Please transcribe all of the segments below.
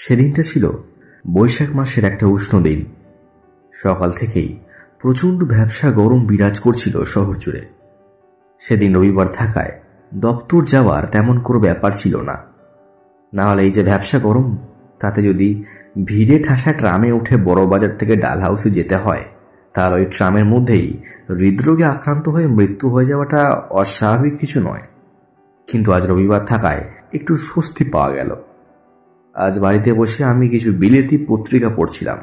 সেদিনটা ছিল বৈশাখ মাসের একটা উষ্ণ দিন। সকাল থেকেই প্রচণ্ড ভ্যাপসা গরম বিরাজ করছিল শহর জুড়ে। সেদিন রবিবার থাকায় দপ্তর যাওয়ার তেমন কোনো ব্যাপার ছিল না। নাহলে এই যে ভ্যাপসা গরম, তাতে যদি ভিড়ে ঠাসা ট্রামে উঠে বড় বাজার থেকে ডাল হাউসে যেতে হয়, তাহলে ওই ট্রামের মধ্যেই হৃদরোগে আক্রান্ত হয়ে মৃত্যু হয়ে যাওয়াটা অস্বাভাবিক কিছু নয়। কিন্তু আজ রবিবার থাকায় একটু স্বস্তি পাওয়া গেল। আজ বাড়িতে বসে আমি কিছু বিলেতি পত্রিকা পড়ছিলাম,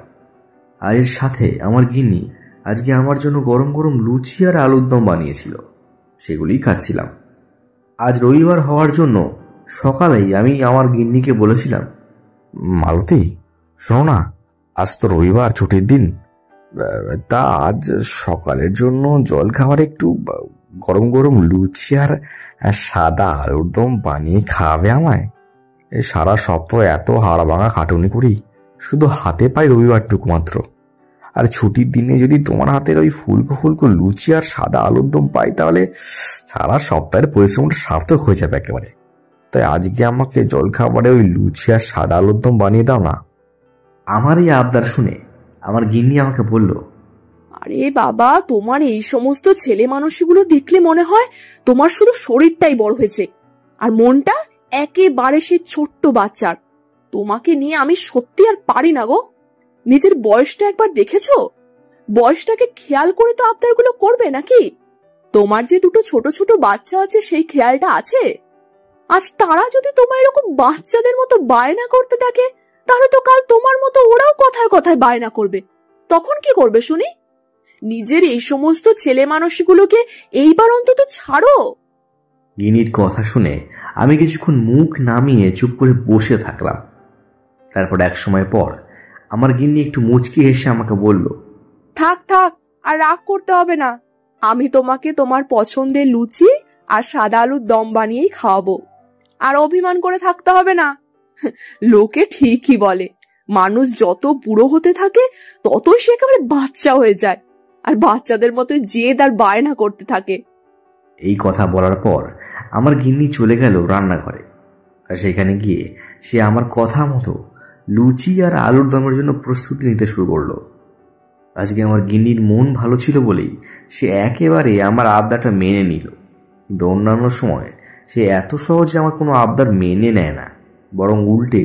আর এর সাথে আমার গিন্নি আজকে আমার জন্য গরম গরম লুচি আর আলুর দম বানিয়েছিল, সেগুলি খাচ্ছিলাম। আজ রবিবার হওয়ার জন্য সকালেই আমি আমার গিন্নিকে বলেছিলাম, মালতী শোনো না, আজ তো রবিবার, ছুটির দিন, তা আজ সকালের জন্য জল খাবার একটু গরম গরম লুচি আর সাদা আলুর দম বানিয়ে খাওয়াবে আমায়। সারা সপ্তাহ এত হাড় ভাঙা খাটুনি করি, শুধু হাতে পাই রবিবারটুকু মাত্র। আর ছুটির দিনে যদি তোমার হাতের ওই ফুলকো ফুলকো লুচি আর সাদা আলুর দম পাই, তাহলে সারা সপ্তাহের পরিশ্রমটা সার্থক হয়ে যাবে একেবারে। তাই আজকে আমাকে জলখাবারে ওই লুচি আর সাদা আলুর দম বানিয়ে দাও না। আমার এই আবদার শুনে আমার গিন্নি আমাকে বলল, আরে বাবা, তোমার এই সমস্ত ছেলে মানুষগুলো দেখলে মনে হয় তোমার শুধু শরীরটাই বড় হয়েছে আর মনটা একেবারে সে ছোট্ট বাচ্চার। তোমাকে নিয়ে আমি সত্যি আর পারি না গো। নিজের বয়সটা একবার দেখেছো? বয়সটাকে খেয়াল করে তো আবদারগুলো করবে নাকি? তোমার যে দুটো ছোট ছোট বাচ্চা আছে, সেই খেয়ালটা আছে? আজ তারা যদি তোমার এরকম বাচ্চাদের মতো বায়না করতে থাকে, তাহলে তো কাল তোমার মতো ওরাও কথায় কথায় বায়না করবে। তখন কি করবে শুনি? নিজের এই সমস্ত ছেলে মানুষগুলোকে এইবার অন্তত ছাড়ো। গিনির কথা শুনে আমি কিছুক্ষণ মুখ নামিয়ে চুপ করে বসে থাকলাম। তারপর এক সময় পর আমার গিন্নি একটু মুচকি হেসে আমাকে বলল, থাক থাক, আর রাগ করতে হবে না। আমি তোমাকে তোমার পছন্দের লুচি আর সাদা আলুর দম বানিয়েই খাওয়াবো। আর অভিমান করে থাকতে হবে না। লোকে ঠিকই বলে, মানুষ যত বুড়ো হতে থাকে ততই সে একেবারে বাচ্চা হয়ে যায়, আর বাচ্চাদের মতো জেদ আর বায়না করতে থাকে। এই কথা বলার পর আমার গিন্নি চলে গেল রান্নাঘরে। আর সেখানে গিয়ে সে আমার কথা মতো লুচি আর আলুর দমের জন্য প্রস্তুতি নিতে শুরু করলো। আজকে আমার গিন্নির মন ভালো ছিল বলেই সে একেবারে আমার আবদারটা মেনে নিল। কিন্তু অন্যান্য সময় সে এত সহজে আমার কোনো আবদার মেনে নেয় না, বরং উল্টে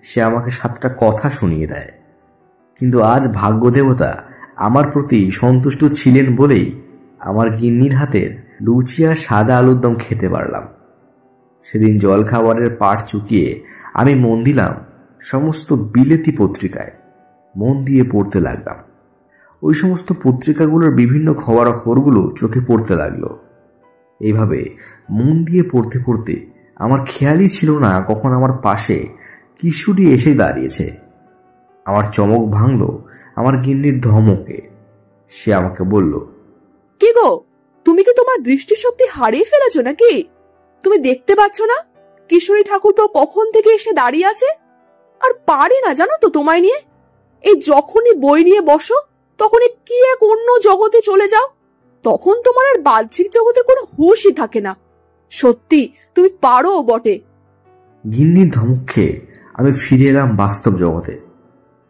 সে আমাকে 7টা কথা শুনিয়ে দেয়। কিন্তু আজ ভাগ্যদেবতা আমার প্রতি সন্তুষ্ট ছিলেন বলেই আমার গিন্নির হাতের লুচি আর সাদা আলুর দম খেতে পারলাম। সেদিন জলখাবারের পাট চুকিয়ে আমি মন দিলাম সমস্ত বিলেতি পত্রিকায়। মন দিয়ে পড়তে লাগলাম। ওই সমস্ত পত্রিকাগুলোর বিভিন্ন খবরাখবরগুলো চোখে পড়তে লাগলো। এইভাবে মন দিয়ে পড়তে পড়তে আমার খেয়ালই ছিল না কখন আমার পাশে কিশোরী এসে দাঁড়িয়েছে। আমার চমক ভাঙল আমার গিন্নির ধমকে। সে আমাকে বলল, কি গো, তুমি কি তোমার দৃষ্টিশক্তি হারিয়ে ফেলেছো নাকি? তুমি দেখতে পাচ্ছ না কিশোরী ঠাকুরপো কখন থেকে এসে দাঁড়িয়ে আছে? আর পারি না জানো তো তোমায় নিয়ে। এই যখনই বই নিয়ে বসো, তখনই কি এক অন্য জগতে চলে যাও। তখন তোমার আর বাহ্যিক জগতের কোনো হুঁশই থাকে না। সত্যি তুমি পারো বটে। গিন্নির ধমক খেয়ে আমি ফিরে এলাম বাস্তব জগতে।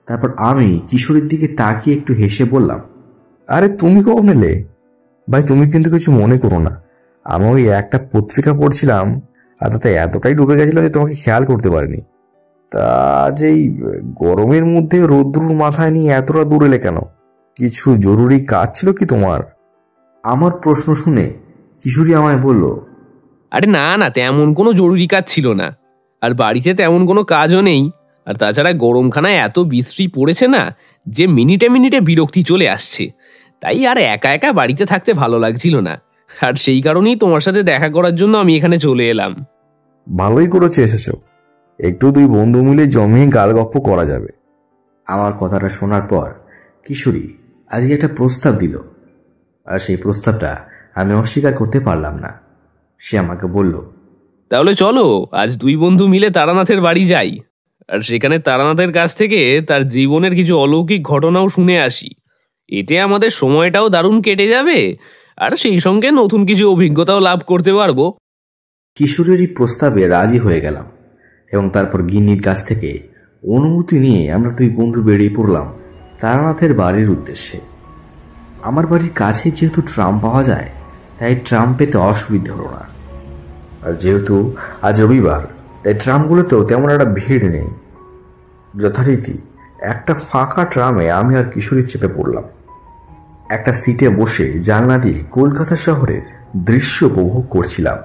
তারপর আমি কিশোরীর দিকে তাকিয়ে একটু হেসে বললাম, আরে তুমি কখন এলে ভাই? তুমি কিন্তু কিছু মনে করো না, আমি ওই একটা পত্রিকা পড়ছিলাম, আর তাতে এতটাই ডুবে গেছিলাম যে তোমাকে খেয়াল করতে পারিনি। তা আজ এই গরমের মধ্যে রৌদ্রুর মাথায় নিয়ে এতটা দূর এলে কেন? কিছু জরুরি কাজ ছিল কি তোমার? আমার প্রশ্ন শুনে কিশোরী আমায় বলল, আরে না না, তেমন কোনো জরুরি কাজ ছিল না, আর বাড়িতে তেমন কোনো কাজও নেই। আর তাছাড়া গরমখানায় এত বৃষ্টি পড়েছে না যে মিনিটে মিনিটে বিরক্তি চলে আসছে। তাই আর একা একা বাড়িতে থাকতে ভালো লাগছিল না, আর সেই কারণেই তোমার সাথে দেখা করার জন্য আমি এখানে চলে এলাম। ভালোই করেছে এসেছো, একটু দুই বন্ধু মিলে জমিয়ে গালগপ্প করা যাবে। আমার কথাটা শোনার পর কিশোরী আজকে একটা প্রস্তাব দিল, আর সেই প্রস্তাবটা আমি অস্বীকার করতে পারলাম না। সে আমাকে বলল, তাহলে চলো আজ দুই বন্ধু মিলে তারানাথের বাড়ি যাই, আর সেখানে তারানাথের কাছ থেকে তার জীবনের কিছু অলৌকিক ঘটনাও শুনে আসি। এতে আমাদের সময়টাও দারুণ কেটে যাবে, আর সেই সঙ্গে নতুন কিছু অভিজ্ঞতাও লাভ করতে পারবো। কিশোরেরই প্রস্তাবে রাজি হয়ে গেলাম এবং তারপর গিন্নির কাছ থেকে অনুমতি নিয়ে আমরা দুই বন্ধু বেরিয়ে পড়লাম তারানাথের বাড়ির উদ্দেশ্যে। আমার বাড়ির কাছে যেহেতু ট্রাম পাওয়া যায়, তাই ট্রাম পেতে অসুবিধে হলো না। আর যেহেতু আজ রবিবার, তাই ট্রামগুলোতেও তেমন একটা ভিড় নেই। যথারীতি একটা ফাঁকা ট্রামে আমি আর কিশোরী চেপে পড়লাম। একটা সিটে বসে জানলা দিয়ে কলকাতা শহরের দৃশ্য উপভোগ করছিলাম।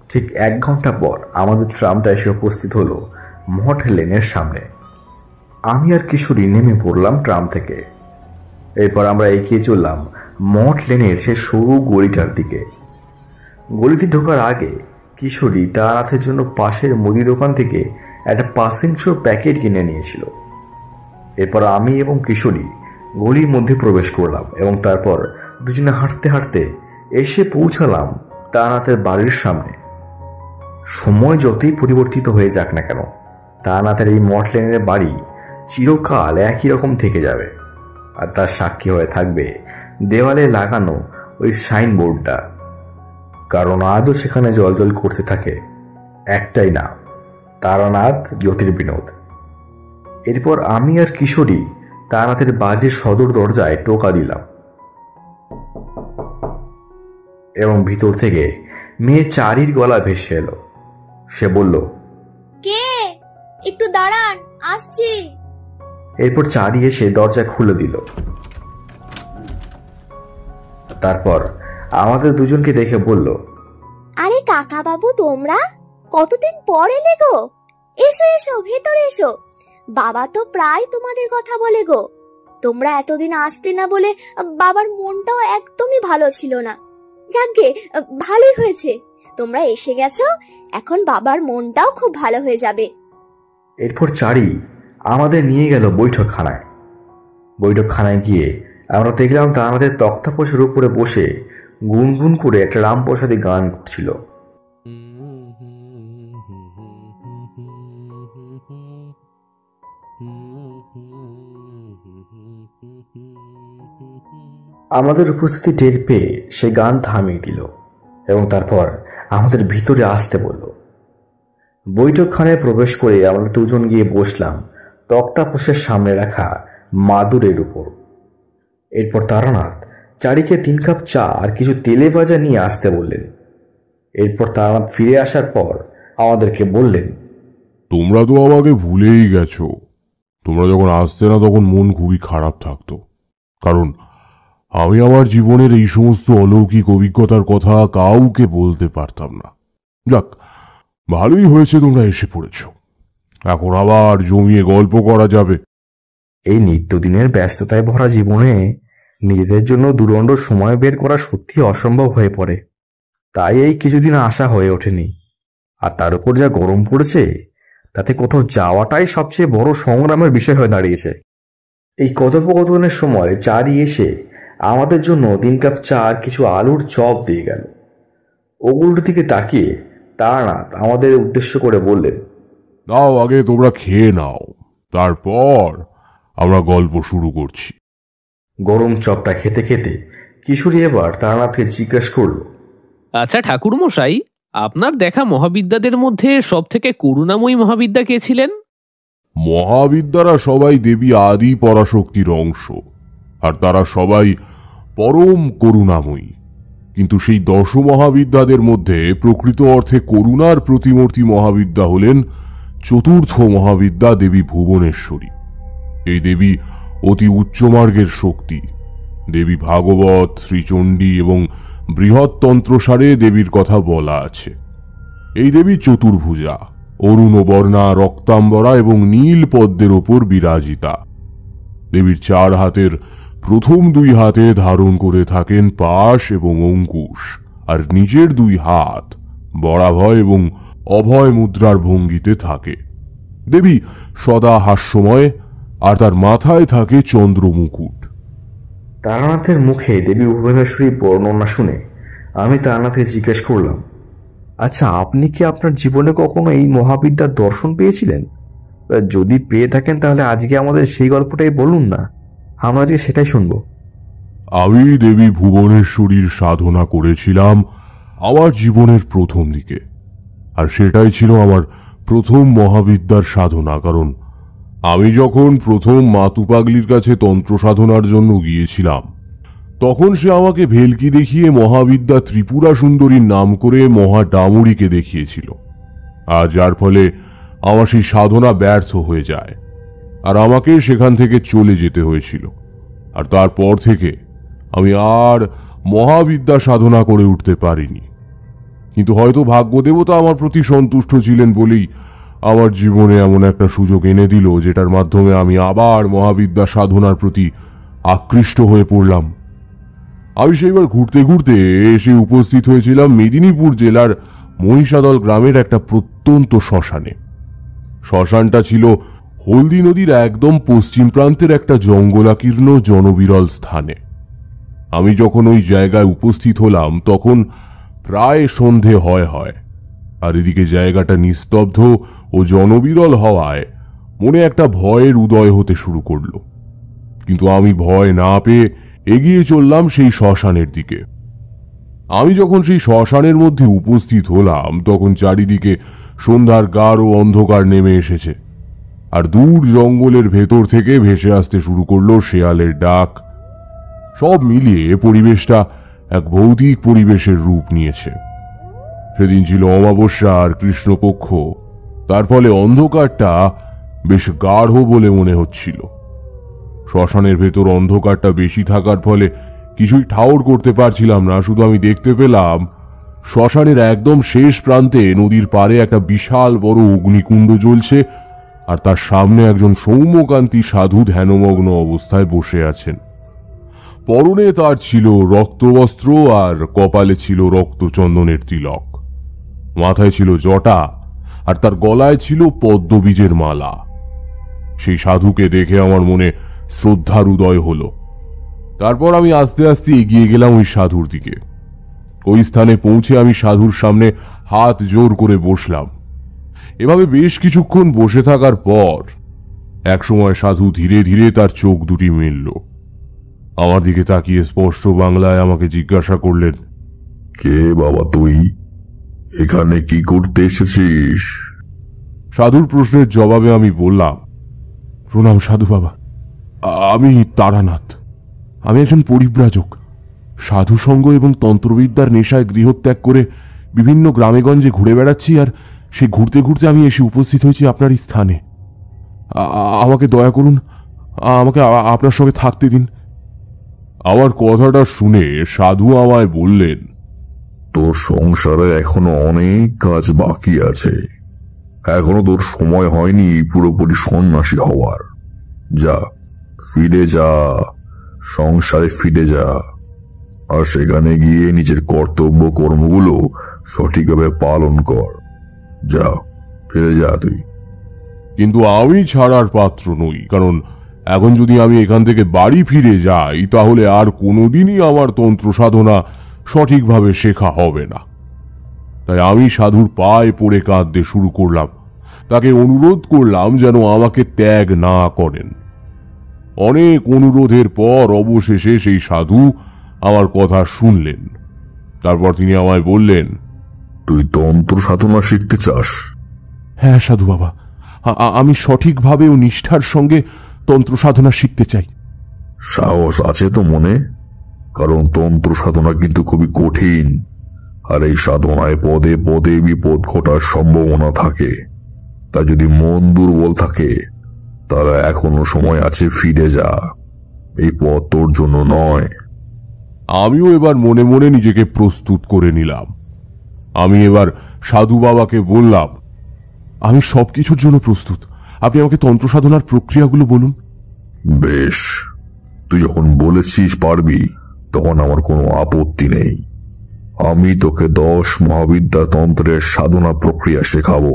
ঠিক 1 ঘন্টা পর আমাদের ট্রামটা এসে উপস্থিত হলো মঠ লেনের সামনে। আমি আর কিশোরী নেমে পড়লাম ট্রাম থেকে। এরপর আমরা এগিয়ে চললাম মঠ লেনের সে সরু গলিটার দিকে। গলিতে ঢোকার আগে কিশোরী তারানাথের জন্য পাশের মুদি দোকান থেকে একটা পাসিং শো প্যাকেট কিনে নিয়েছিল। এরপর আমি এবং কিশোরী গলির মধ্যে প্রবেশ করলাম এবং তারপর দুজনে হাঁটতে হাঁটতে এসে পৌঁছালাম তারানাথের বাড়ির সামনে। সময় যতই পরিবর্তিত হয়ে যাক না কেন, তারানাথের এই মঠ লেনের বাড়ি চিরকাল একই রকম থেকে যাবে। আর তার সাক্ষী হয়ে থাকবে দেওয়ালে লাগানো ওই সাইনবোর্ডটা। কারণ আজও সেখানে জ্বলজ্বল করতে থাকে একটাই নাম, তারানাথ জ্যোতির্বিনোদ। এরপর আমি আর কিশোরী তারানাথের বাড়ির সদর দরজায় টোকা দিলাম এবং ভিতর থেকে মেয়ে চারির গলা ভেসে এলো। সে বলল, কে? একটু দাঁড়ান, আসছি। এরপর চারি এসে দরজা খুলে দিল। তারপর আমাদের দুজনকে দেখে বলল, আরে কাকা বাবু, তোমরা কতদিন পর এলে গো। এসো এসো, ভেতরে এসো। বাবা তো প্রায় তোমাদের কথা বলে গো। তোমরা এতদিন আসতে না বলে বাবার মনটাও একদমই ভালো ছিল না। যাকগে, ভালোই হয়েছে তোমরা এসে গেছো। এখন বাবার মনটাও খুব ভালো হয়ে যাবে। এরপর চারি আমাদের নিয়ে গেল বৈঠকখানায়। বৈঠকখানায় গিয়ে আমরা দেখলাম তা আমাদের তক্তাপোষের উপরে বসে গুনগুন করে একটা রামপ্রসাদী গান করছিল। আমাদের উপস্থিতি টের পেয়ে সে গান থামিয়ে দিল এবং তারপর আমাদের ভিতরে আসতে বলল। বৈঠকখানায় প্রবেশ করে আমরা দুজন গিয়ে বসলাম তক্তাপোষের সামনে রাখা মাদুরের উপর। এরপর তারানাথ চারিকে 3 কাপ চা আর কিছু তেলে ভাজা নিয়ে আসতে বললেন। এরপর তারানাথ ফিরে আসার পর আমাদেরকে বললেন, তোমরা তো আমাকে ভুলেই গেছো। তোমরা যখন আসতে না তখন মন খুবই খারাপ থাকতো, কারণ আমি আমার জীবনের এই সমস্ত অলৌকিক অভিজ্ঞতার কথা কাউকে বলতে পারতাম না। যাক, ভালোই হয়েছে তোমরা এসে পড়েছ। এখন আবার জমিয়ে গল্প করা যাবে। এই নিত্যদিনের ব্যস্ততায় ভরা জীবনে নিজেদের জন্য দুদণ্ড সময় বের করা সত্যি অসম্ভব হয়ে পড়ে। তাই এই কিছুদিন আসা হয়ে ওঠেনি। আর তার উপর যা গরম পড়েছে, তাতে কোথাও যাওয়াটাই সবচেয়ে বড় সংগ্রামের বিষয় হয়ে দাঁড়িয়েছে। এই কথোপকথনের সময় চারি এসে আমাদের জন্য 3 কাপ চা আর কিছু আলুর চপ দিয়ে গেল। ওগুলোর দিকে তাকিয়ে তারানাথ আমাদের উদ্দেশ্য করে বললেন, নাও, আগে তোমরা খেয়ে নাও, তারপর আমরা গল্প শুরু করছি। গরম চপটা খেতে খেতে কিশোরী এবার তারানাথকে জিজ্ঞেস করল, আচ্ছা ঠাকুরমশাই, আপনার দেখা মহাবিদ্যাদের মধ্যে সব থেকে করুণাময়ী মহাবিদ্যা কে ছিলেন? মহাবিদ্যারা সবাই দেবী আদি পরাশক্তির অংশ, আর তারা সবাই পরম করুণাময়ী। কিন্তু সেই 10 মহাবিদ্যাদের মধ্যে প্রকৃত অর্থে করুণার প্রতিমূর্তি মহাবিদ্যা হলেন 4র্থ মহাবিদ্যা দেবী ভুবনেশ্বরী। এই দেবী অতি উচ্চমার্গের শক্তি। দেবী ভাগবত, শ্রীচণ্ডী এবং বৃহত্তন্ত্রসারে দেবীর কথা বলা আছে। এই দেবী চতুর্ভুজা, অরুণবর্ণা, রক্তাম্বরা এবং নীল পদ্মের ওপর বিরাজিতা। দেবীর 4 হাতের প্রথম 2 হাতে ধারণ করে থাকেন পাশ এবং অঙ্কুশ, আর নিজের 2 হাত বরাভয় এবং অভয় মুদ্রার ভঙ্গিতে থাকে। দেবী সদা হাস্যময়, আর তার মাথায় থাকে চন্দ্রমুকুট। তারানাথের মুখে দেবী ভুবনেশ্বরী বর্ণনা শুনে আমি তারানাথকে জিজ্ঞেস করলাম, আচ্ছা, আপনি কি আপনার জীবনে কখনো এই মহাবিদ্যার দর্শন পেয়েছিলেন? যদি পেয়ে থাকেন তাহলে আজকে আমাদের সেই গল্পটাই বলুন না, আমরা আজকে সেটাই শুনবো। আমি দেবী ভুবনেশ্বরীর সাধনা করেছিলাম আমার জীবনের প্রথম দিকে, আর সেটাই ছিল আমার প্রথম মহাবিদ্যার সাধনা। কারণ আমি যখন প্রথম মাতু পাগলির কাছে তন্ত্র সাধনার জন্য গিয়েছিলাম, তখন সে আমাকে ভেলকি দেখিয়ে মহাবিদ্যা ত্রিপুরা সুন্দরীর নাম করে মহা ডামুরিকে দেখিয়েছিল, আর যার ফলে আমার সেই সাধনা ব্যর্থ হয়ে যায় আর আমাকে সেখান থেকে চলে যেতে হয়েছিল। আর তারপর থেকে আমি আর মহাবিদ্যা সাধনা করে উঠতে পারিনি। কিন্তু হয়তো ভাগ্যদেবতা আমার প্রতি সন্তুষ্ট ছিলেন বলেই আমার জীবনে এমন একটা সুযোগ এনে দিল, যেটার মাধ্যমে আমি আবার মহাবিদ্যা সাধনার প্রতি আকৃষ্ট হয়ে পড়লাম। আমি সেইবার ঘুরতে ঘুরতে এসে উপস্থিত হয়েছিলাম মেদিনীপুর জেলার মহিষাদল গ্রামের একটা প্রত্যন্ত শ্মশানে। শ্মশানটা ছিল হলদি নদীর একদম পশ্চিম প্রান্তের একটা জঙ্গলাকীর্ণ জনবিরল স্থানে। আমি যখন ওই জায়গায় উপস্থিত হলাম তখন প্রায় সন্ধে হয়, আর এদিকে জায়গাটা নিস্তব্ধ ও জনবিরল হওয়ায় মনে একটা ভয়ের উদয় হতে শুরু করলো। কিন্তু আমি ভয় না পেয়ে এগিয়ে চললাম সেই শ্মশানের দিকে। আমি যখন সেই শ্মশানের মধ্যে উপস্থিত হলাম তখন চারিদিকে সন্ধ্যার গাঢ় অন্ধকার নেমে এসেছে, আর দূর জঙ্গলের ভেতর থেকে ভেসে আসতে শুরু করলো শেয়ালের ডাক। সব মিলিয়ে পরিবেশটা এক ভৌতিক পরিবেশের রূপ নিয়েছে। সেদিন ছিল অমাবস্যা আর কৃষ্ণপক্ষ, তার ফলে অন্ধকারটা বেশ গাঢ় বলে মনে হচ্ছিল। শ্মশানের ভেতর অন্ধকারটা বেশি থাকার ফলে কিছুই ঠাউর করতে পারছিলাম না। শুধু আমি দেখতে পেলাম শ্মশানের একদম শেষ প্রান্তে নদীর পাড়ে একটা বিশাল বড় অগ্নিকুণ্ড জ্বলছে, আর তার সামনে একজন সৌম্যকান্তি সাধু ধ্যানমগ্ন অবস্থায় বসে আছেন। পরনে তার ছিল রক্তবস্ত্র আর কপালে ছিল রক্তচন্দনের তিলক, মাথায় ছিল জটা আর তার গলায় ছিল পদ্মবীজের মালা। সেই সাধুকে দেখে আমার মনে শ্রদ্ধার উদয় হলো। তারপর আমি আস্তে আস্তে এগিয়ে গেলাম ওই সাধুর দিকে। ওই স্থানে পৌঁছে আমি সাধুর সামনে হাত জোর করে বসলাম। এভাবে বেশ কিছুক্ষণ বসে থাকার পর একসময় সাধু ধীরে ধীরে তার চোখ দুটি মেলল। আমার দিকে তাকিয়ে স্পষ্ট বাংলায় আমাকে জিজ্ঞাসা করলেন, কে বাবা তুই? এখানে কি করতে এসেছিস? সাধুর প্রশ্নের জবাবে আমি বললাম, প্রণাম সাধু বাবা, আমি তারানাথ। আমি একজন পরিব্রাজক। সাধু সঙ্গ এবং তন্ত্রবিদ্যার নেশায় গৃহত্যাগ করে বিভিন্ন গ্রামেগঞ্জে ঘুরে বেড়াচ্ছি, আর সে ঘুরতে ঘুরতে আমি এসে উপস্থিত হয়েছি আপনার স্থানে। আমাকে দয়া করুন, আমাকে আপনার সঙ্গে থাকতে দিন। আমার কথাটা শুনে সাধু আমায় বললেন, তোর সংসারে এখনো অনেক কাজ বাকি আছে। এখনো তোর সময় হয়নি পুরোপুরি সন্ন্যাসী হওয়ার। যা, ফিরে যা, সংসারে ফিরে যা, আর সেখানে গিয়ে নিজের কর্তব্য কর্মগুলো সঠিকভাবে পালন কর। যা, ফিরে যা তুই। কিন্তু আমি ছাড়ার পাত্র নই, কারণ এখন যদি আমি এখান থেকে বাড়ি ফিরে যাই তাহলে আর কোনোদিনই আমার তন্ত্র সাধনা সঠিকভাবে শেখা হবে না। তাই আমি সাধুর পায়ে পড়ে কাঁদতে শুরু করলাম। তাকে অনুরোধ করলাম যেন আমাকে ত্যাগ না করেন। অনেক অনুরোধের পর অবশেষে সেই সাধু আমার কথা শুনলেন। তারপর তিনি আমায় বললেন, তুই তন্ত্র সাধনা শিখতে চাস? হ্যাঁ সাধু বাবা, আমি সঠিকভাবে ও নিষ্ঠার সঙ্গে তন্ত্র সাধনা শিখতে চাই। সাহস আছে তো মনে? কারণ তন্ত্র সাধনা কিন্তু খুবই কঠিন, আর এই সাধনায় পদে পদে বিপদ ঘটার সম্ভাবনা থাকে। তা যদি মন দুর্বল থাকে তারা এখনো সময় আছে, ফিরে যা। এই পথ তোর জন্য নয়। আমিও এবার মনে মনে নিজেকে প্রস্তুত করে নিলাম। আমি এবার সাধু বাবাকে বললাম, আমি সবকিছুর জন্য প্রস্তুত। আপনি আমাকে তন্ত্র সাধনার প্রক্রিয়াগুলো বলুন। বেশ, তুই যখন বলেছিস পারবি তখন আমার কোনো আপত্তি নেই। আমি তোকে 10 মহাবিদ্যা তন্ত্রের সাধনা প্রক্রিয়া শেখাবো।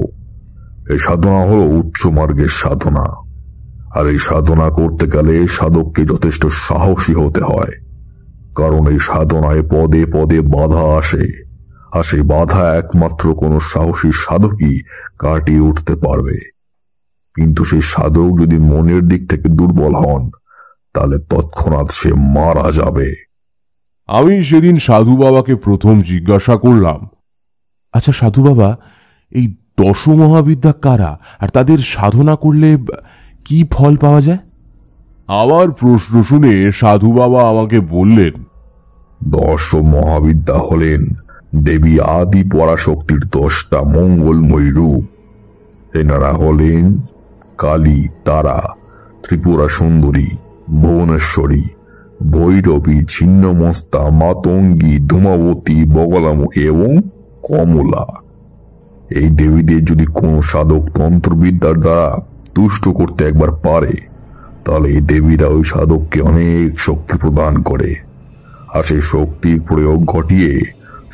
এই সাধনা হলো উচ্চ মার্গের সাধনা, আর এই সাধনা করতে গেলে সাধককে যথেষ্ট সাহসী হতে হয়। কারণ এই সাধনায় পদে পদে বাধা আসে, আর সেই বাধা একমাত্র কোনো সাহসী সাধকই কাটিয়ে উঠতে পারবে। কিন্তু সেই সাধক যদি মনের দিক থেকে দুর্বল হন তাহলে তৎক্ষণাৎ সে মারা যাবে। আমি সেদিন সাধু বাবাকে প্রথম জিজ্ঞাসা করলাম, আচ্ছা সাধু বাবা, এই 10 মহাবিদ্যা কারা, আর তাদের সাধনা করলে কি ফল পাওয়া যায়? আমার প্রশ্ন শুনে সাধু বাবা আমাকে বললেন, দশ মহাবিদ্যা হলেন দেবী আদি পরাশক্তির 10টা মঙ্গলময়ী রূপ। এনারা হলেন কালী, তারা, ত্রিপুরা সুন্দরী, ভুবনেশ্বরী, ভৈরবী, ছিন্নমস্তা, মাতঙ্গী, ধূমাবতী, বগলামুখী এবং কমলা। এই দেবীদের যদি কোনো সাধক তন্ত্রবিদ্যার দ্বারা তুষ্ট করতে একবার পারে, তাহলে এই দেবীরা ওই সাধককে অনেক শক্তি প্রদান করে। আর সেই শক্তির প্রয়োগ ঘটিয়ে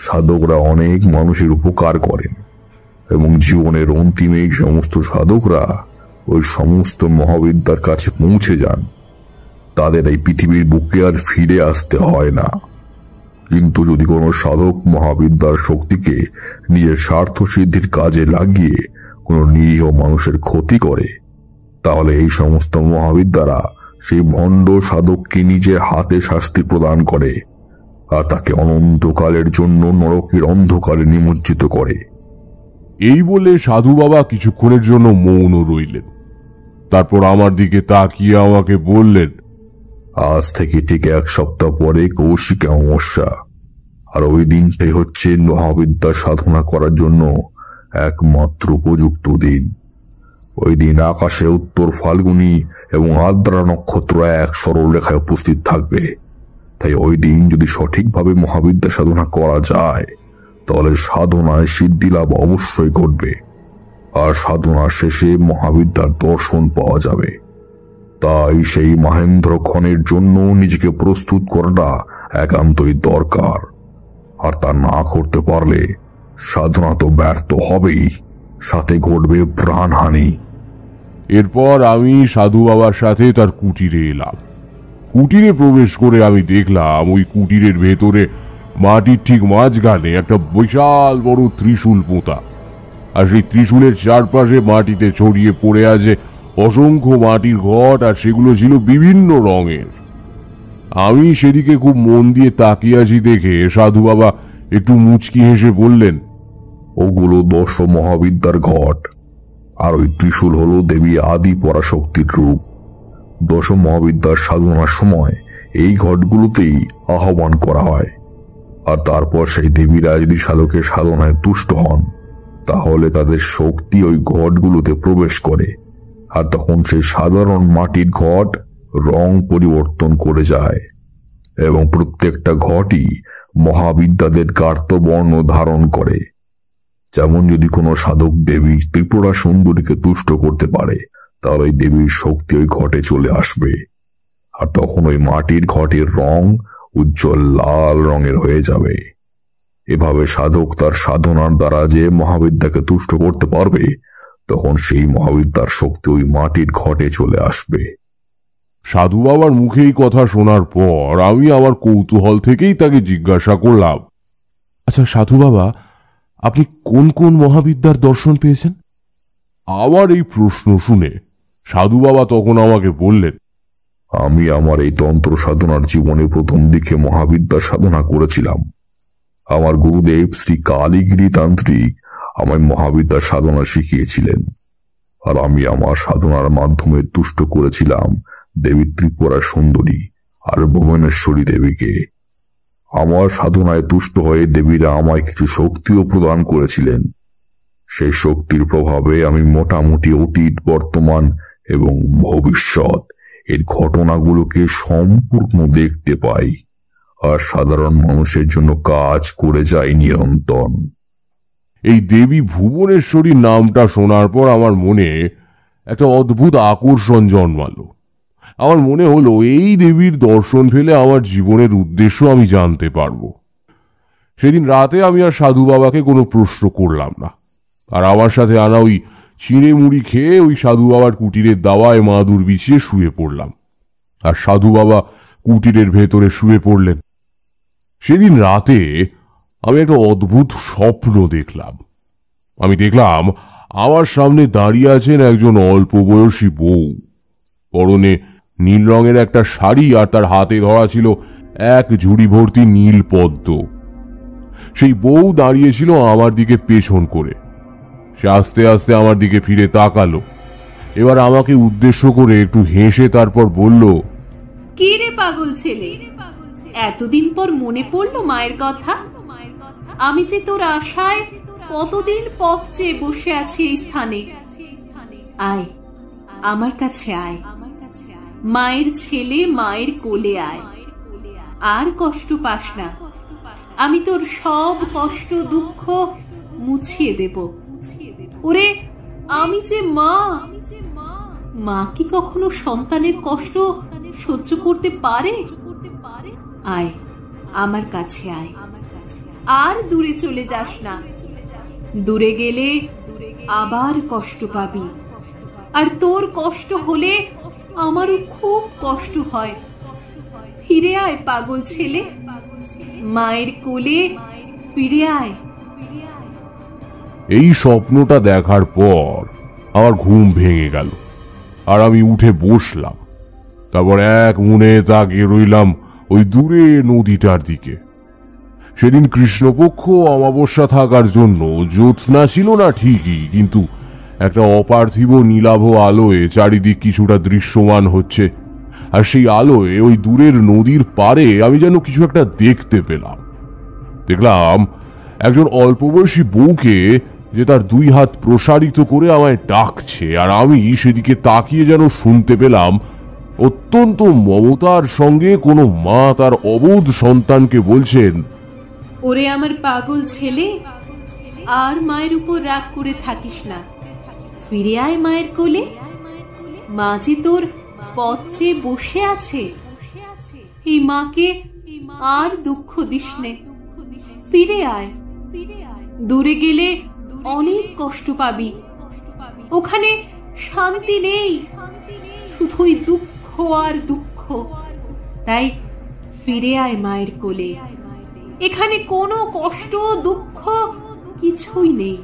সাধকরা অনেক মানুষের উপকার করেন এবং জীবনের অন্তিমে এই সমস্ত সাধকরা ওই সমস্ত মহাবিদ্যার কাছে পৌঁছে যান। তাদের এই পৃথিবীর বুকে আর ফিরে আসতে হয় না। কিন্তু যদি কোনো সাধক মহাবিদ্যার শক্তিকে নিজের স্বার্থ সিদ্ধির কাজে লাগিয়ে কোনো নিরীহ মানুষের ক্ষতি করে, তাহলে এই সমস্ত মহাবিদ্যারা সেই ভণ্ড সাধককে নিজের হাতে শাস্তি প্রদান করে আর তাকে অনন্তকালের জন্য নরকের অন্ধকারে নিমজ্জিত করে। এই বলে সাধু বাবা কিছুক্ষণের জন্য মৌন রইলেন। তারপর আমার দিকে তাকিয়ে আমাকে বললেন, আজ থেকে ঠিক 1 সপ্তাহ পরে কৌশিক অমাবস্যা, আর ওই দিনটাই হচ্ছে মহাবিদ্যা সাধনা করার জন্য একমাত্র উপযুক্ত দিন। ওই দিন আকাশে উত্তর ফাল্গুনী এবং আদ্রা নক্ষত্র এক সরল রেখায় উপস্থিত থাকবে। তাই ওই দিন যদি সঠিকভাবে মহাবিদ্যা সাধনা করা যায়, তাহলে সাধনায় সিদ্ধি লাভ অবশ্যই ঘটবে আর সাধনার শেষে মহাবিদ্যার দর্শন পাওয়া যাবে। তাই সেই মহেন্দ্রক্ষণের জন্য নিজেকে প্রস্তুত করাটা একান্তই দরকার। আর তা না করতে পারলে সাধনা তো ব্যর্থ হবেই, সাথে ঘটবে প্রাণহানি। এরপর আমি সাধু বাবার সাথে তার কুটিরে এলাম। কুটিরে প্রবেশ করে আমি দেখলাম ওই কুটিরের ভেতরে মাটির ঠিক মাঝখানে একটা বিশাল বড় ত্রিশূল পোঁতা, আর সেই ত্রিশূলের চারপাশে মাটিতে ছড়িয়ে পড়ে আছে অসংখ্য মাটির ঘট, আর সেগুলো ছিল বিভিন্ন রঙের। আমি সেদিকে খুব মন দিয়ে তাকিয়ে আছি দেখে সাধু বাবা একটু মুচকি হেসে বললেন, ওগুলো 10 মহাবিদ্যার ঘট, আর ওই ত্রিশূল হলো দেবী আদি পরাশক্তির রূপ। 10 মহাবিদ্যার সাধনার সময় এই ঘটগুলোতেই আহ্বান করা হয়, আর তারপর সেই দেবীরা যদি সাধকের সাধনায় তুষ্ট হন, তাহলে তাদের শক্তি ওই ঘটগুলোতে প্রবেশ করে, আর তখন সেই সাধারণ মাটির ঘট রং পরিবর্তন করে যায় এবং প্রত্যেকটা ঘটই মহাবিদ্যাদের কার্তবর্ণ ধারণ করে। যেমন যদি কোনো সাধক দেবী ত্রিপুরা সুন্দরীকে তুষ্ট করতে পারে, তাহলে ওই দেবীর শক্তি ওই ঘটে চলে আসবে, আর তখন ওই মাটির ঘটের রং উজ্জ্বল লাল রঙের হয়ে যাবে। এভাবে সাধক তার সাধনার দ্বারা যে মহাবিদ্যাকে তুষ্ট করতে পারবে, তখন সেই মহাবিদ্যার শক্তি ওই মাটির ঘটে চলে আসবে। সাধু বাবার মুখে এই কথা শোনার পর আমি আমার কৌতূহল থেকেই তাকে জিজ্ঞাসা করলাম, আচ্ছা সাধু বাবা, আপনি কোন কোন মহাবিদ্যার দর্শন পেয়েছেন? আমার এই প্রশ্ন শুনে সাধু বাবা তখন আমাকে বললেন, আমি আমার এই তন্ত্র সাধনার জীবনে প্রথম দিকে মহাবিদ্যা সাধনা করেছিলাম। আমার গুরুদেব শ্রী কালীগিরি তান্ত্রিক আমায় মহাবিদ্যা সাধনা শিখিয়েছিলেন, আর আমি আমার সাধনার মাধ্যমে তুষ্ট করেছিলাম দেবী ত্রিপুরা সুন্দরী আর ভুবনেশ্বরী দেবীকে। আমার সাধনায় তুষ্ট হয়ে দেবীরা আমায় কিছু শক্তিও প্রদান করেছিলেন। সেই শক্তির প্রভাবে আমি মোটামুটি অতীত, বর্তমান এবং ভবিষ্যৎ এর ঘটনাগুলোকে সম্পূর্ণ দেখতে পাই, আর সাধারণ মানুষের জন্য কাজ করে যাই নিরন্তর। এই দেবী ভুবনেশ্বরী নামটা শোনার পর আমার মনে একটা অদ্ভুত আকর্ষণ জন্মালো। আমার মনে হলো এই দেবীর দর্শন পেলে আমার জীবনের উদ্দেশ্য আমি জানতে পারবো। সেদিন রাতে আমি আর সাধু বাবাকে কোনো প্রশ্ন করলাম না, আর আমার সাথে আনা ওই চিড়ে মুড়ি খেয়ে ওই সাধু বাবার কুটিরের দাওয়ায় মাদুর বিছিয়ে শুয়ে পড়লাম, আর সাধু বাবা কুটিরের ভেতরে শুয়ে পড়লেন। সেদিন রাতে আমি একটা অদ্ভুত স্বপ্ন দেখলাম। আমি দেখলাম আমার সামনে দাঁড়িয়ে আছেন একজন অল্প বয়সী বউ। পরনে নীল রঙের একটা শাড়ি, আর তার হাতে ধরা ছিল এক ঝুড়ি ভর্তি নীল পদ্ম। সেই বউ দাঁড়িয়েছিল আমার দিকে পেছন করে। সে আস্তে আস্তে আমার দিকে ফিরে তাকালো এবার আমাকে উদ্দেশ্য করে একটু হেসে তারপর বলল, কি রে পাগল ছেলে, এতদিন পর মনে পড়লো মায়ের কথা? আমি যে তোর আশায় কতদিন পথ চেয়ে বসে আছি এই স্থানে। আয় আমার কাছে আয়, মায়ের ছেলে মায়ের কোলে আয়, আর কষ্ট পাস না। আমি তোর সব কষ্ট দুঃখ মুছিয়ে দেব। ওরে আমি যে মা, মা কি কখনো সন্তানের কষ্ট সহ্য করতে পারে? আয় আমার কাছে আয়, আর দূরে চলে যাস না। দূরে গেলে আবার কষ্ট পাবি, আর তোর কষ্ট হলে আমারও খুব কষ্ট হয়। ফিরে আয় পাগল ছেলে, মায়ের কোলে ফিরে আয়। এই স্বপ্নটা দেখার পর আমার ঘুম ভেঙে গেল, আর আমি উঠে বসলাম। তারপর এক মনে তাকিয়ে রইলাম ওই দূরে নদীটার দিকে। সেদিন কৃষ্ণপক্ষ অমাবস্যা থাকার জন্য জ্যোৎস্না ছিল না ঠিকই, কিন্তু একটা অপার্থিব নীলাভ আলোয় চারিদিক কিছুটা দৃশ্যমান হচ্ছে। আর সেই আলোয় ওই দূরের নদীর পারে আমি যেন কিছু একটা দেখতে পেলাম। দেখলাম একজন অল্প বয়সী বউকে যে তার দুই হাত প্রসারিত করে আমায় ডাকছে, আর আমি সেদিকে তাকিয়ে যেন শুনতে পেলাম অত্যন্ত মমতার সঙ্গে কোনো মা তার অবোধ সন্তানকে বলছেন, ওরে আমার পাগল ছেলে, আর মায়ের উপর রাগ করে থাকিস না, ফিরে আয় মায়ের কোলে। মা যে তোর পথ চেয়ে বসে আছে, এই মাকে আর দুঃখ দিস নে, ফিরে আয়। দূরে গেলে অনেক কষ্ট পাবি, ওখানে শান্তি নেই, শুধুই দুঃখ আর দুঃখ। তাই ফিরে আয় মায়ের কোলে, এখানে কোনো কষ্ট দুঃখ কিছুই নেই,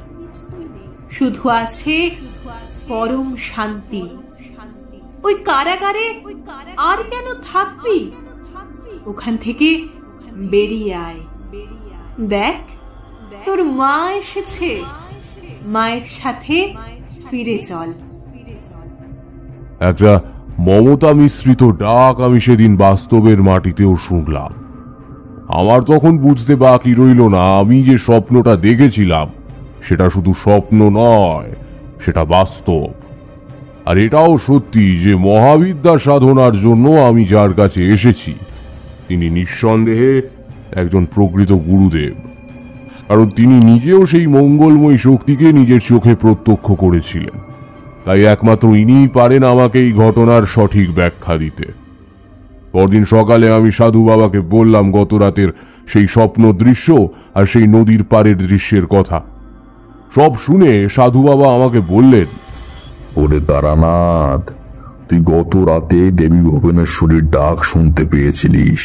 শুধু আছে পরম শান্তি। ওই কারাগারে আর কেন থাকবি? ওখান থেকে বেরিয়ে আয়, দেখ তোর মা এসেছে, মায়ের সাথে ফিরে চল। একটা মমতা মিশ্রিত ডাক আমি সেদিন বাস্তবের মাটিতেও শুনলাম। আমার তখন বুঝতে বাকি রইল না আমি যে স্বপ্নটা দেখেছিলাম সেটা শুধু স্বপ্ন নয়, সেটা বাস্তব। আর এটাও সত্যি যে মহাবিদ্যা সাধনার জন্য আমি যার কাছে এসেছি তিনি নিঃসন্দেহে একজন প্রকৃত গুরুদেব, কারণ তিনি নিজেও সেই মঙ্গলময় শক্তিকে নিজের চোখে প্রত্যক্ষ করেছিলেন। তাই একমাত্র ইনিই পারেন আমাকে এই ঘটনার সঠিক ব্যাখ্যা দিতে। পরদিন সকালে আমি সাধু বাবাকে বললাম গত রাতের সেই স্বপ্ন দৃশ্য আর সেই নদীর পাড়ের দৃশ্যের কথা। সব শুনে সাধু বাবা আমাকে বললেন, ওরে তারানাথ, তুই গত রাতে দেবী ভুবনেশ্বরীর ডাক শুনতে পেয়েছিলিস।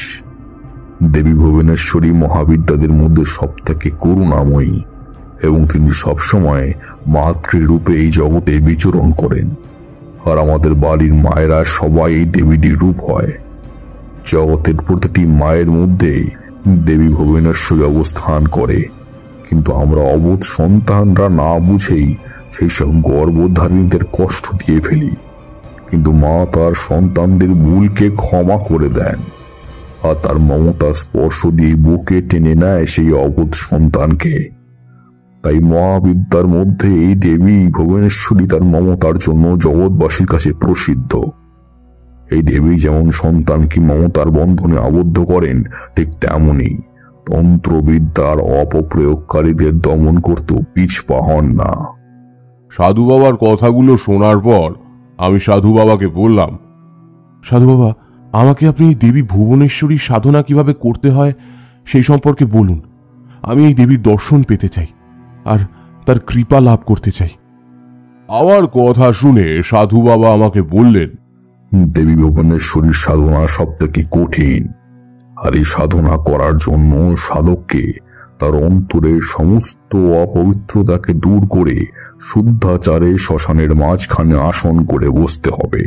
দেবী ভুবনেশ্বরী মহাবিদ্যাদের মধ্যে সবথেকে করুণাময়ী, এবং তিনি সবসময় মাতৃরূপে এই জগতে বিচরণ করেন। আর আমাদের বাড়ির মায়েরা সবাই এই দেবীটির রূপ হয়। জগতের প্রতিটি মায়ের মধ্যেই দেবী ভুবনেশ্বরী অবস্থান করে, কিন্তু আমরা অবোধ সন্তানরা না বুঝেই সেই সব গর্ভধারিণীদের কষ্ট দিয়ে ফেলি। কিন্তু মা তার সন্তানদের ভুলকে ক্ষমা করে দেন, আর তার মমতা স্পর্শ দিয়ে বুকে টেনে নেয় সেই অবোধ সন্তানকে। তাই মহাবিদ্যার মধ্যে এই দেবী ভুবনেশ্বরী তার মমতার জন্য জগৎবাসীর কাছে প্রসিদ্ধ। এই দেবী যেমন সন্তানকে মমতার বন্ধনে আবদ্ধ করেন, ঠিক তেমনই তন্ত্রবিদ্যার অপপ্রয়োগকারীদের দমন করতেও পিছপা হন না। সাধু বাবার কথাগুলো শোনার পর আমি সাধু বাবাকে বললাম, সাধু বাবা, আমাকে আপনি এই দেবী ভুবনেশ্বরীর সাধনা কিভাবে করতে হয় সেই সম্পর্কে বলুন। আমি এই দেবীর দর্শন পেতে চাই আর তার কৃপা লাভ করতে চাই। আমার কথা শুনে সাধু বাবা আমাকে বললেন, দেবী ভুবনেশ্বরীর সাধনা সব থেকে কঠিন, আর এই সাধনা করার জন্য সাধককে তার অন্তরের সমস্ত অপবিত্রতাকে দূর করে শুদ্ধাচারে শ্মশানের মাঝখানে আসন করে বসতে হবে।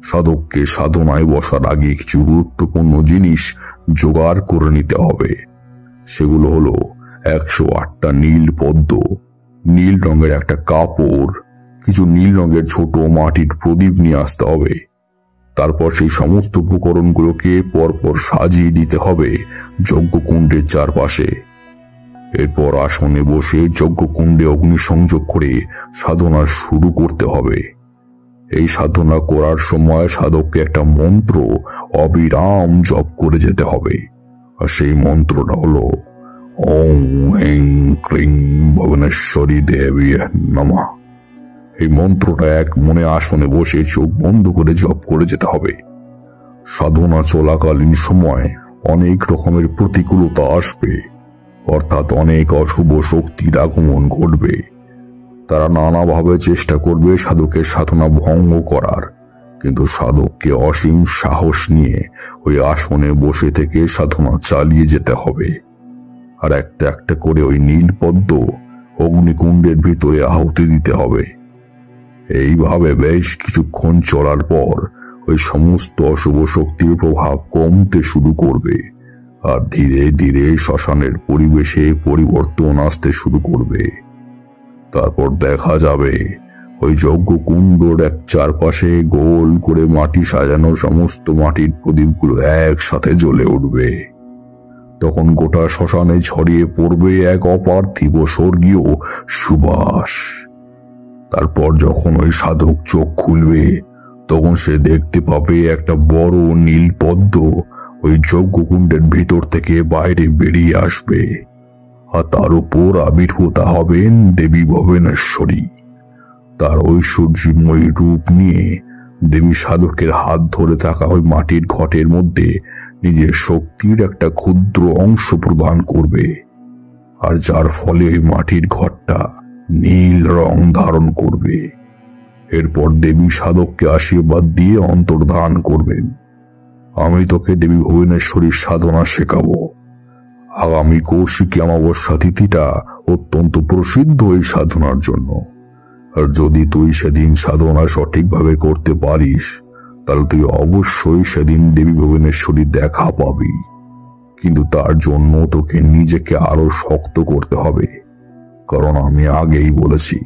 সাধককে সাধনায় বসার আগে কিছু গুরুত্বপূর্ণ জিনিস জোগাড় করে নিতে হবে। সেগুলো হলো 108টা নীল পদ্ম, নীল রঙের একটা কাপড়, কিছু নীল রঙের ছোট মাটির প্রদীপ নিয়ে আসতে হবে। তারপর সেই সমস্ত উপকরণগুলোকে পরপর সাজিয়ে দিতে হবে যজ্ঞকুণ্ডের চারপাশে। এরপর আসনে বসে যজ্ঞকুণ্ডে অগ্নিসংযোগ করে সাধনা শুরু করতে হবে। এই সাধনা করার সময় সাধককে একটা মন্ত্র অবিরাম জপ করে যেতে হবে, আর সেই মন্ত্রটা হলো ওং হেং ক্রিং ভুবনেশ্বরী দেবী নমঃ। এই মন্ত্রটা এক মনে আসনে বসে চোখ বন্ধ করে জপ করে যেতে হবে। সাধনা চলাকালীন সময় অনেক রকমের প্রতিকূলতা আসবে, অর্থাৎ অনেক অশুভ শক্তির আগমন ঘটবে। তারা নানাভাবে চেষ্টা করবে সাধকের সাধনা ভঙ্গ করার, কিন্তু সাধককে অসীম সাহস নিয়ে ওই আসনে বসে থেকে সাধনা চালিয়ে যেতে হবে। আর একটা একটা করে ওই নীল পদ্ম অগ্নিকুণ্ডের ভিতরে আহুতি দিতে হবে। এইভাবে বেশ কিছুক্ষণ চলার পর ওই সমস্ত অশুভ শক্তির প্রভাব কমতে শুরু করবে, আর ধীরে ধীরে শ্মশানের পরিবেশে পরিবর্তন আসতে শুরু করবে। তারপর দেখা যাবে ওই যজ্ঞকুণ্ডর এক চারপাশে গোল করে মাটি সাজানো সমস্ত মাটির প্রদীপগুলো একসাথে জ্বলে উঠবে। তখন গোটা শ্মশানে ছড়িয়ে পড়বে এক অপার্থিব স্বর্গীয় সুবাস। তারপর যখন ওই সাধক চোখ খুলবে, তখন সে দেখতে পাবে একটা বড় নীল পদ্ম ওই যজ্ঞকুণ্ডের ভিতর থেকে বাইরে বেরিয়ে আসবে, আর তার উপর আবির্ভূতা হবেন দেবী ভুবনেশ্বরী। তার ঐশ্বর্যময় রূপ নিয়ে দেবী সাধকের হাত ধরে থাকা ওই মাটির ঘটের মধ্যে নিজের শক্তির একটা ক্ষুদ্র অংশ প্রদান করবে, আর যার ফলে ওই মাটির ঘটটা নীল রং ধারণ করবে। এরপর দেবী সাধককে আশীর্বাদ দিয়ে অন্তর্ধান করবেন। আমি তোকে দেবী ভুবনেশ্বরীর সাধনা শেখাবো। আগামী কৌশিকী অমাবস্যা তিথিটা অত্যন্ত প্রসিদ্ধ এই সাধনার জন্য, আর যদি তুই সেদিন সাধনা সঠিকভাবে করতে পারিস, তাহলে তুই অবশ্যই সেদিন দেবী ভুবনেশ্বরীর দেখা পাবি। কিন্তু তার জন্য তোকে নিজেকে আরো শক্ত করতে হবে, কারণ আমি আগেই বলেছি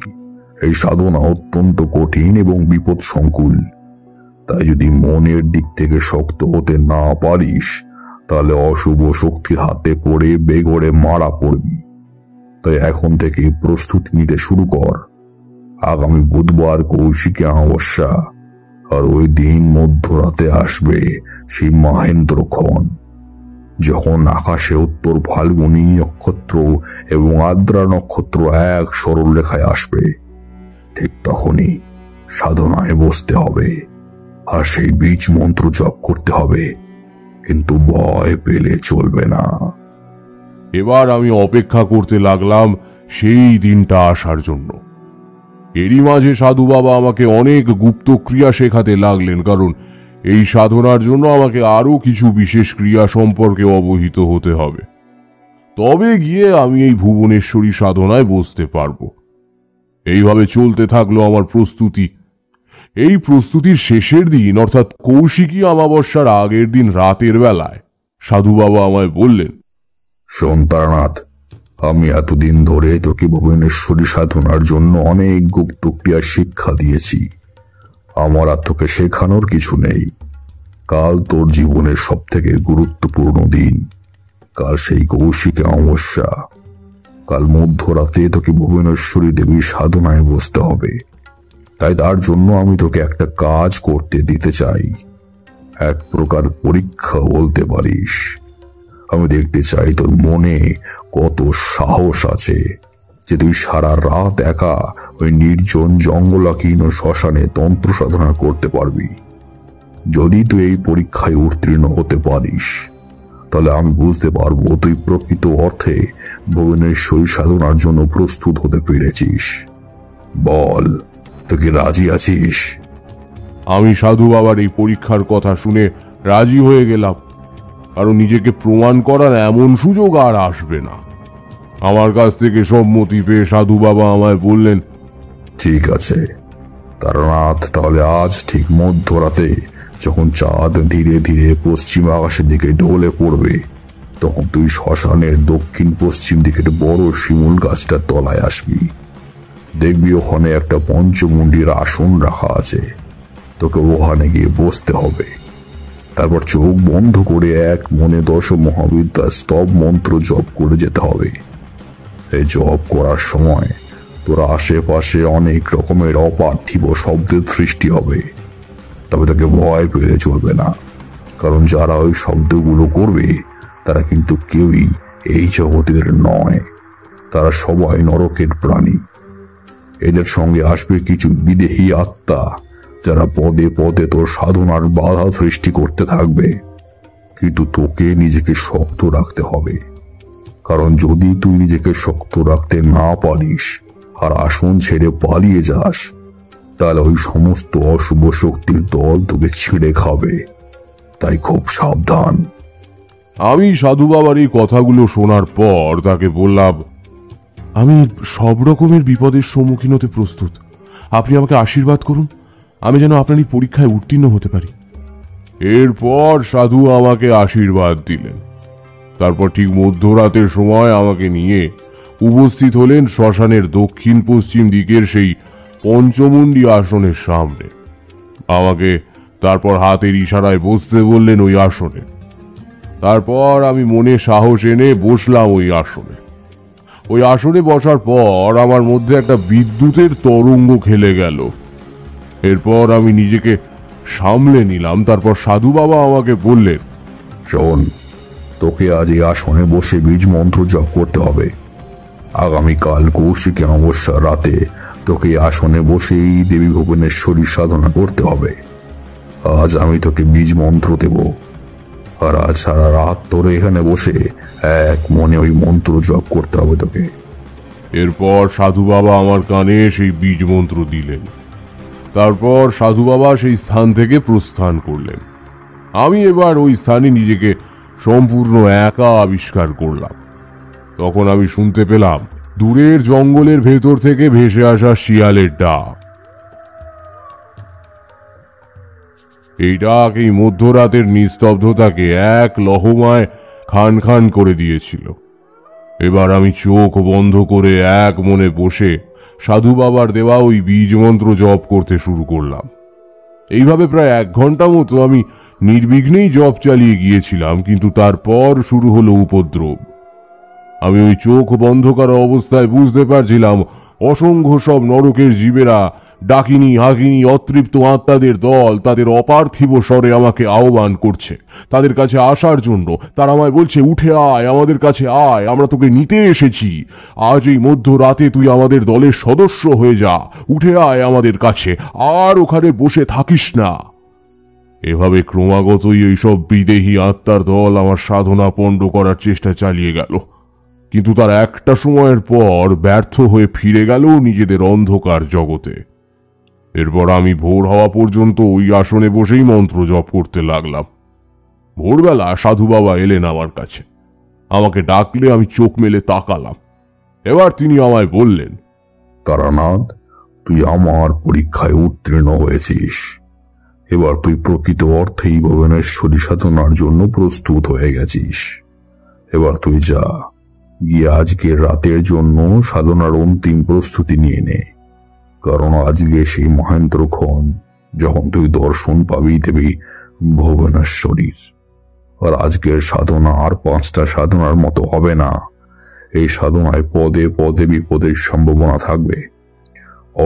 এই সাধনা অত্যন্ত কঠিন এবং বিপদ সংকুল। তাই যদি মনের দিক থেকে শক্ত হতে না পারিস, তাহলে অশুভ শক্তির হাতে পড়ে বেঘরে মারা পড়বি। তাই এখন থেকে প্রস্তুতি নিতে শুরু কর। আগামী বুধবার কৌশিকী অমাবস্যা, আর ওই দিন মধ্যরাতে আসবে সেই মহেন্দ্রক্ষণ, যখন আকাশে উত্তর ফাল্গুনী নক্ষত্র এবং আদ্রা নক্ষত্র এক সরল রেখায় আসবে। ঠিক তখনই সাধনায় বসতে হবে, আর সেই বীজ মন্ত্র জপ করতে হবে, কিন্তু ভয় পেলে চলবে না। এবার আমি অপেক্ষা করতে লাগলাম সেই দিনটা আসার জন্য। এরই মাঝে সাধু বাবা আমাকে অনেক গুপ্ত ক্রিয়া শেখাতে লাগলেন, কারণ এই সাধনার জন্য আমাকে আরো কিছু বিশেষ ক্রিয়া সম্পর্কে অবহিত হতে হবে। তবে গিয়ে আমি এই ভুবনেশ্বরী সাধনায় বসতে পারবো। এইভাবে চলতে থাকলো আমার প্রস্তুতি। এই প্রস্তুতির শেষের দিন, অর্থাৎ কৌশিকী অমাবস্যার আগের দিন রাতের বেলায় সাধু বাবা আমায় বললেন, শোন তারানাথ, আমি এতদিন ধরে তোকে ভুবনেশ্বরী সাধনার জন্য অনেক গুপ্ত ক্রিয়া শিক্ষা দিয়েছি। আমার আর তোকে শেখানোর কিছু নেই। কাল তোর জীবনের সব থেকে গুরুত্বপূর্ণ দিন। কাল সেই কৌশিকী অমাবস্যা। কাল মধ্যরাতে তোকে ভুবনেশ্বরী দেবীর সাধনায় বসতে হবে। তাই তার জন্য আমি তোকে একটা কাজ করতে দিতে চাই, এক প্রকার পরীক্ষা বলতে পারিস। আমি দেখতে চাই তোর মনে কত সাহস আছে যে তুই সারা রাত একা ওই নির্জন জঙ্গলাকীর্ণ শ্মশানে তন্ত্র সাধনা করতে পারবি। যদি তুই এই পরীক্ষায় উত্তীর্ণ হতে পারিস, তাহলে আমি বুঝতে পারবো তুই প্রকৃত অর্থে ভুবনেশ্বরী সাধনার জন্য প্রস্তুত হতে পেরেছিস। বল, তুই কি রাজি আছিস? আমি সাধু বাবার এই পরীক্ষার কথা শুনে রাজি হয়ে গেলাম, কারণ নিজেকে প্রমাণ করার এমন সুযোগ আর আসবে না। আমার কাছ থেকে সম্মতি পেয়ে সাধু বাবা আমায় বললেন, ঠিক আছে তারানাথ, তাহলে আজ ঠিক মধ্যরাতে যখন চাঁদ ধীরে ধীরে পশ্চিম আকাশের দিকে ঢলে পড়বে, তখন তুই শ্মশানের দক্ষিণ পশ্চিম দিকের বড় শিমুল গাছটার তলায় আসবি। দেখবি ওখানে একটা পঞ্চমুণ্ডির আসন রাখা আছে, তোকে ওখানে গিয়ে বসতে হবে। তারপর চোখ বন্ধ করে এক মনে 10 মহাবিদ্যার স্তব মন্ত্র জপ করে যেতে হবে। এই জপ করার সময় তোর আশেপাশে অনেক রকমের অপার্থিব শব্দের সৃষ্টি হবে, তবে তাকে ভয় পেলে চলবে না, কারণ যারা ওই শব্দগুলো করবে তারা কিন্তু কেউই এই জগতের নয়, তারা সবাই নরকের প্রাণী। এদের সঙ্গে আসবে কিছু বিদেহী আত্মা, যারা পদে পদে তোর সাধনার বাধা সৃষ্টি করতে থাকবে। কিন্তু তোকে নিজেকে শক্ত রাখতে হবে, কারণ যদি তুই নিজেকে শক্ত রাখতে না পারিস আর আসন ছেড়ে পালিয়ে যাস, তাহলে ওই সমস্ত অশুভ শক্তির দল তোকে ছিঁড়ে খাবে। তাই খুব সাবধান। আমি সাধু বাবার এই কথাগুলো শোনার পর তাকে বললাম, আমি সব রকমের বিপদের সম্মুখীন হতে প্রস্তুত। আপনি আমাকে আশীর্বাদ করুন, আমি যেন আপনার এই পরীক্ষায় উত্তীর্ণ হতে পারি। এরপর সাধু আমাকে আশীর্বাদ দিলেন। তারপর ঠিক মধ্যরাতের সময় আমাকে নিয়ে উপস্থিত হলেন শ্মশানের দক্ষিণ পশ্চিম দিকের সেই পঞ্চমুণ্ডি আসনের সামনে। আমাকে তারপর হাতের ইশারায় বসতে বললেন ওই আসনে। তারপর আমি মনে সাহস এনে বসলাম ওই আসনে। ওই আসনে বসার পর আমার মধ্যে একটা বিদ্যুতের তরঙ্গ খেলে গেল। এরপর আমি নিজেকে সামলে নিলাম। তারপর সাধু বাবা আমাকে বললেন, শোন, তোকে আজ এই আসনে বসে বীজ মন্ত্র জপ করতে হবে। আগামীকাল কৌশিকী অমাবস্যার রাতে তোকে এই আসনে বসেই দেবী ভুবনেশ্বরীর সাধনা করতে হবে। আজ আমি তোকে বীজ মন্ত্র দেব, আর আজ সারা রাত তোরে এখানে বসে এক মনে ওই মন্ত্র জপ করতে হবে তোকে। এরপর সাধু বাবা আমার কানে সেই বীজ মন্ত্র দিলেন। তারপর সাধু বাবা সেই স্থান থেকে প্রস্থান করলেন। আমি এবার ওই স্থানে নিজেকে সম্পূর্ণ একা আবিষ্কার করলাম। তখন আমি শুনতে পেলাম দূরের জঙ্গলের ভেতর থেকে ভেসে আসা শিয়ালের ডাক। এই ডাক এই মধ্যরাতের নিস্তব্ধতাকে এক লহমায় খান খান করে দিয়েছিল। এবার আমি চোখ বন্ধ করে এক মনে বসে সাধু বাবার দেওয়া ওই বীজ মন্ত্র জপ করতে শুরু করলাম। এইভাবে প্রায় 1 ঘন্টা মতো আমি নির্বিঘ্নেই জপ চালিয়ে গিয়েছিলাম, কিন্তু তারপর শুরু হলো উপদ্রব। আমি ওই চোখ বন্ধ করা অবস্থায় বুঝতে পারছিলাম অসংখ্য সব নরকের জীবেরা, ডাকিনী হাকিনী অতৃপ্ত আত্মাদের দল তাদের অপার্থিব স্বরে আমাকে আহ্বান করছে তাদের কাছে আসার জন্য। তারা আমায় বলছে, উঠে আয়, আমাদের কাছে আয়, আমরা তোকে নিতে এসেছি। আজ এই মধ্যরাতে তুই আমাদের দলের সদস্য হয়ে যা, উঠে আয় আমাদের কাছে, আর ওখানে বসে থাকিস না। এভাবে ক্রমাগতই এইসব বিদেহী আত্মার দল আমার সাধনা পণ্ড করার চেষ্টা চালিয়ে গেল, কিন্তু তার একটা সময়ের পর ব্যর্থ হয়ে ফিরে গেল নিজেদের অন্ধকার জগতে। এরপর আমি ভোর হওয়া পর্যন্ত ওই আসনে বসেই মন্ত্র জপ করতে লাগলাম। ভোরবেলা সাধু বাবা এলেন আমার কাছে। আমাকে ডাকলে আমি চোখ মেলে তাকালাম। এবার তিনি আমায় বললেন, তারানাথ, তুই আমার পরীক্ষায় উত্তীর্ণ হয়েছিস। এবার তুই প্রকৃত অর্থেই ভুবনেশ্বরী সাধনার জন্য প্রস্তুত হয়ে গেছিস। এবার তুই যা, গিয়ে আজকের রাতের জন্য সাধনার অন্তিম প্রস্তুতি নিয়ে নে, কারণ আজকে সেই মহেন্দ্রক্ষণ যখন তুই দর্শন পাবি দেবী ভুবনেশ্বরীর। আর আজকের সাধনা আর 5টা সাধনার মতো হবে না। এই সাধনায় পদে পদে বিপদের সম্ভাবনা থাকবে।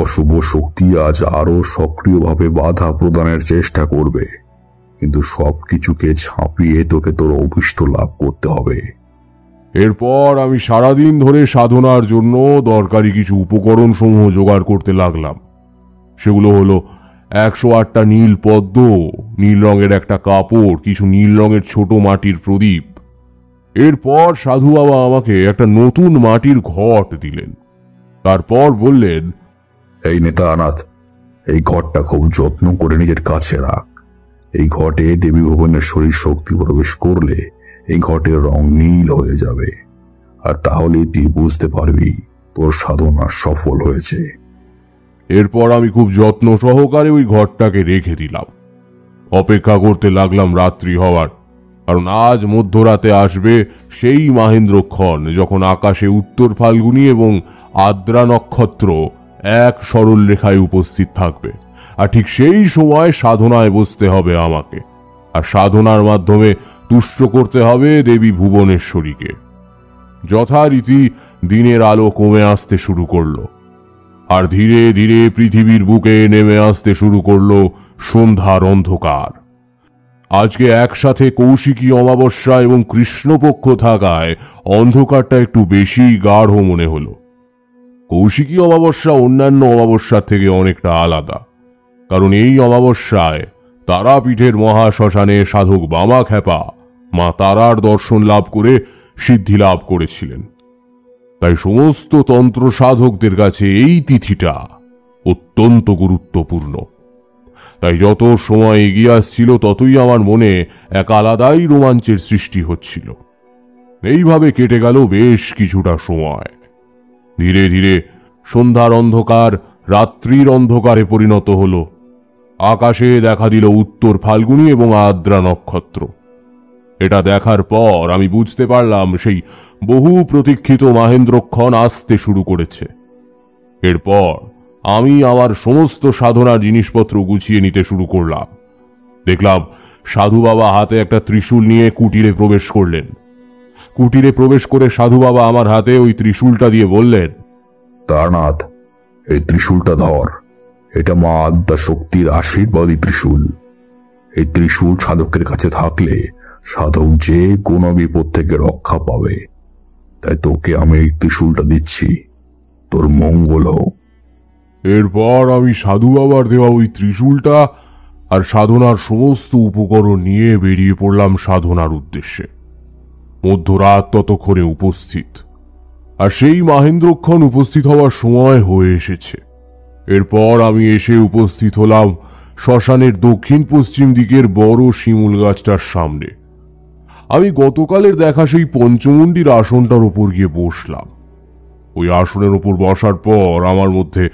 অশুভ শক্তি আজ আরো সক্রিয়ভাবে বাধা প্রদানের চেষ্টা করবে, কিন্তু সবকিছুকে ছাপিয়ে তোকে তোর অভীষ্ট লাভ করতে হবে। এরপর আমি সারাদিন ধরে সাধনার জন্য দরকারি কিছু উপকরণ সমূহ জোগাড় করতে লাগলাম। সেগুলো হলো 108টা নীল পদ্ম, নীল রঙের একটা কাপড়, কিছু নীল রঙের ছোট মাটির প্রদীপ। এরপর সাধু বাবা আমাকে একটা নতুন মাটির ঘট দিলেন। তারপর বললেন, এই নেতানাথ, এই ঘরটা খুব যত্ন করে নিজের কাছে রাখ। এই ঘটে দেবী ভুবনেশ্বরীর শক্তি প্রবেশ করলে এই ঘটের রং নীল হয়ে যাবে, আর তাহলেই তুই বুঝতে পারবি তোর সাধনা সফল হয়েছে। এরপর আমি খুব যত্ন সহকারে ওই ঘরটাকে রেখে দিলাম। অপেক্ষা করতে লাগলাম রাত্রি হওয়ার, কারণ আজ মধ্যরাতে আসবে সেই মহেন্দ্রক্ষণ যখন আকাশে উত্তর ফাল্গুনী এবং আদ্রা নক্ষত্র এক সরল রেখায় উপস্থিত থাকবে, আর ঠিক সেই সময় সাধনায় বসতে হবে আমাকে, আর সাধনার মাধ্যমে তুষ্ট করতে হবে দেবী ভুবনেশ্বরীকে। যথারীতি দিনের আলো কমে আসতে শুরু করলো, আর ধীরে ধীরে পৃথিবীর বুকে নেমে আসতে শুরু করলো সন্ধ্যার অন্ধকার। আজকে একসাথে কৌশিকী অমাবস্যা এবং কৃষ্ণপক্ষ থাকায় অন্ধকারটা একটু বেশি গাঢ় মনে হলো। কৌশিকী অমাবস্যা অন্যান্য অমাবস্যার থেকে অনেকটা আলাদা, কারণ এই অমাবস্যায় তারাপীঠের মহাশ্মশানে সাধক বামা খ্যাপা মা তারার দর্শন লাভ করে সিদ্ধি লাভ করেছিলেন। তাই সমস্ত তন্ত্র সাধকদের কাছে এই তিথিটা অত্যন্ত গুরুত্বপূর্ণ। তাই যত সময় এগিয়ে আসছিল ততই আমার মনে এক আলাদাই রোমাঞ্চের সৃষ্টি হচ্ছিল। এইভাবে কেটে গেল বেশ কিছুটা সময়। ধীরে ধীরে সন্ধ্যার অন্ধকার রাত্রির অন্ধকারে পরিণত হল। আকাশে দেখা দিল উত্তর ফাল্গুনী এবং আদ্রা নক্ষত্র। এটা দেখার পর আমি বুঝতে পারলাম সেই বহু প্রতীক্ষিত মাহেন্দ্রক্ষণ আসতে শুরু করেছে। এরপর আমি আমার সমস্ত সাধনার জিনিসপত্র গুছিয়ে নিতে শুরু করলাম। দেখলাম সাধু বাবা হাতে একটা ত্রিশূল নিয়ে কুটিরে প্রবেশ করলেন। কুটিরে প্রবেশ করে সাধু বাবা আমার হাতে ওই ত্রিশূলটা দিয়ে বললেন, তারনাথ, এই ত্রিশূলটা ধর। এটা মা আদ্যা শক্তির আশীর্বাদী ত্রিশূল। এই ত্রিশূল সাধকের কাছে থাকলে সাধক যে কোনো বিপদ থেকে রক্ষা পাবে। তাই তোকে আমি এই ত্রিশূলটা দিচ্ছি, তোর মঙ্গল হোক। এরপর আমি সাধু বাবার দেওয়া ওই ত্রিশূলটা আর সাধনার সমস্ত উপকরণ নিয়ে বেরিয়ে পড়লাম সাধনার উদ্দেশ্যে। মধ্যরাত ততক্ষণে উপস্থিত, আর সেই মাহেন্দ্রক্ষণ উপস্থিত হওয়ার সময় হয়ে এসেছে। এরপর আমি এসে উপস্থিত হলাম শ্মশানের দক্ষিণ পশ্চিম দিকের বড় শিমুল গাছটার সামনে। আমি গতকালের দেখা সেই পঞ্চমুণ্ডির আসনটার ওপর গিয়ে বসলাম। ওই আসনের ওপর বসার পর আমার মধ্যে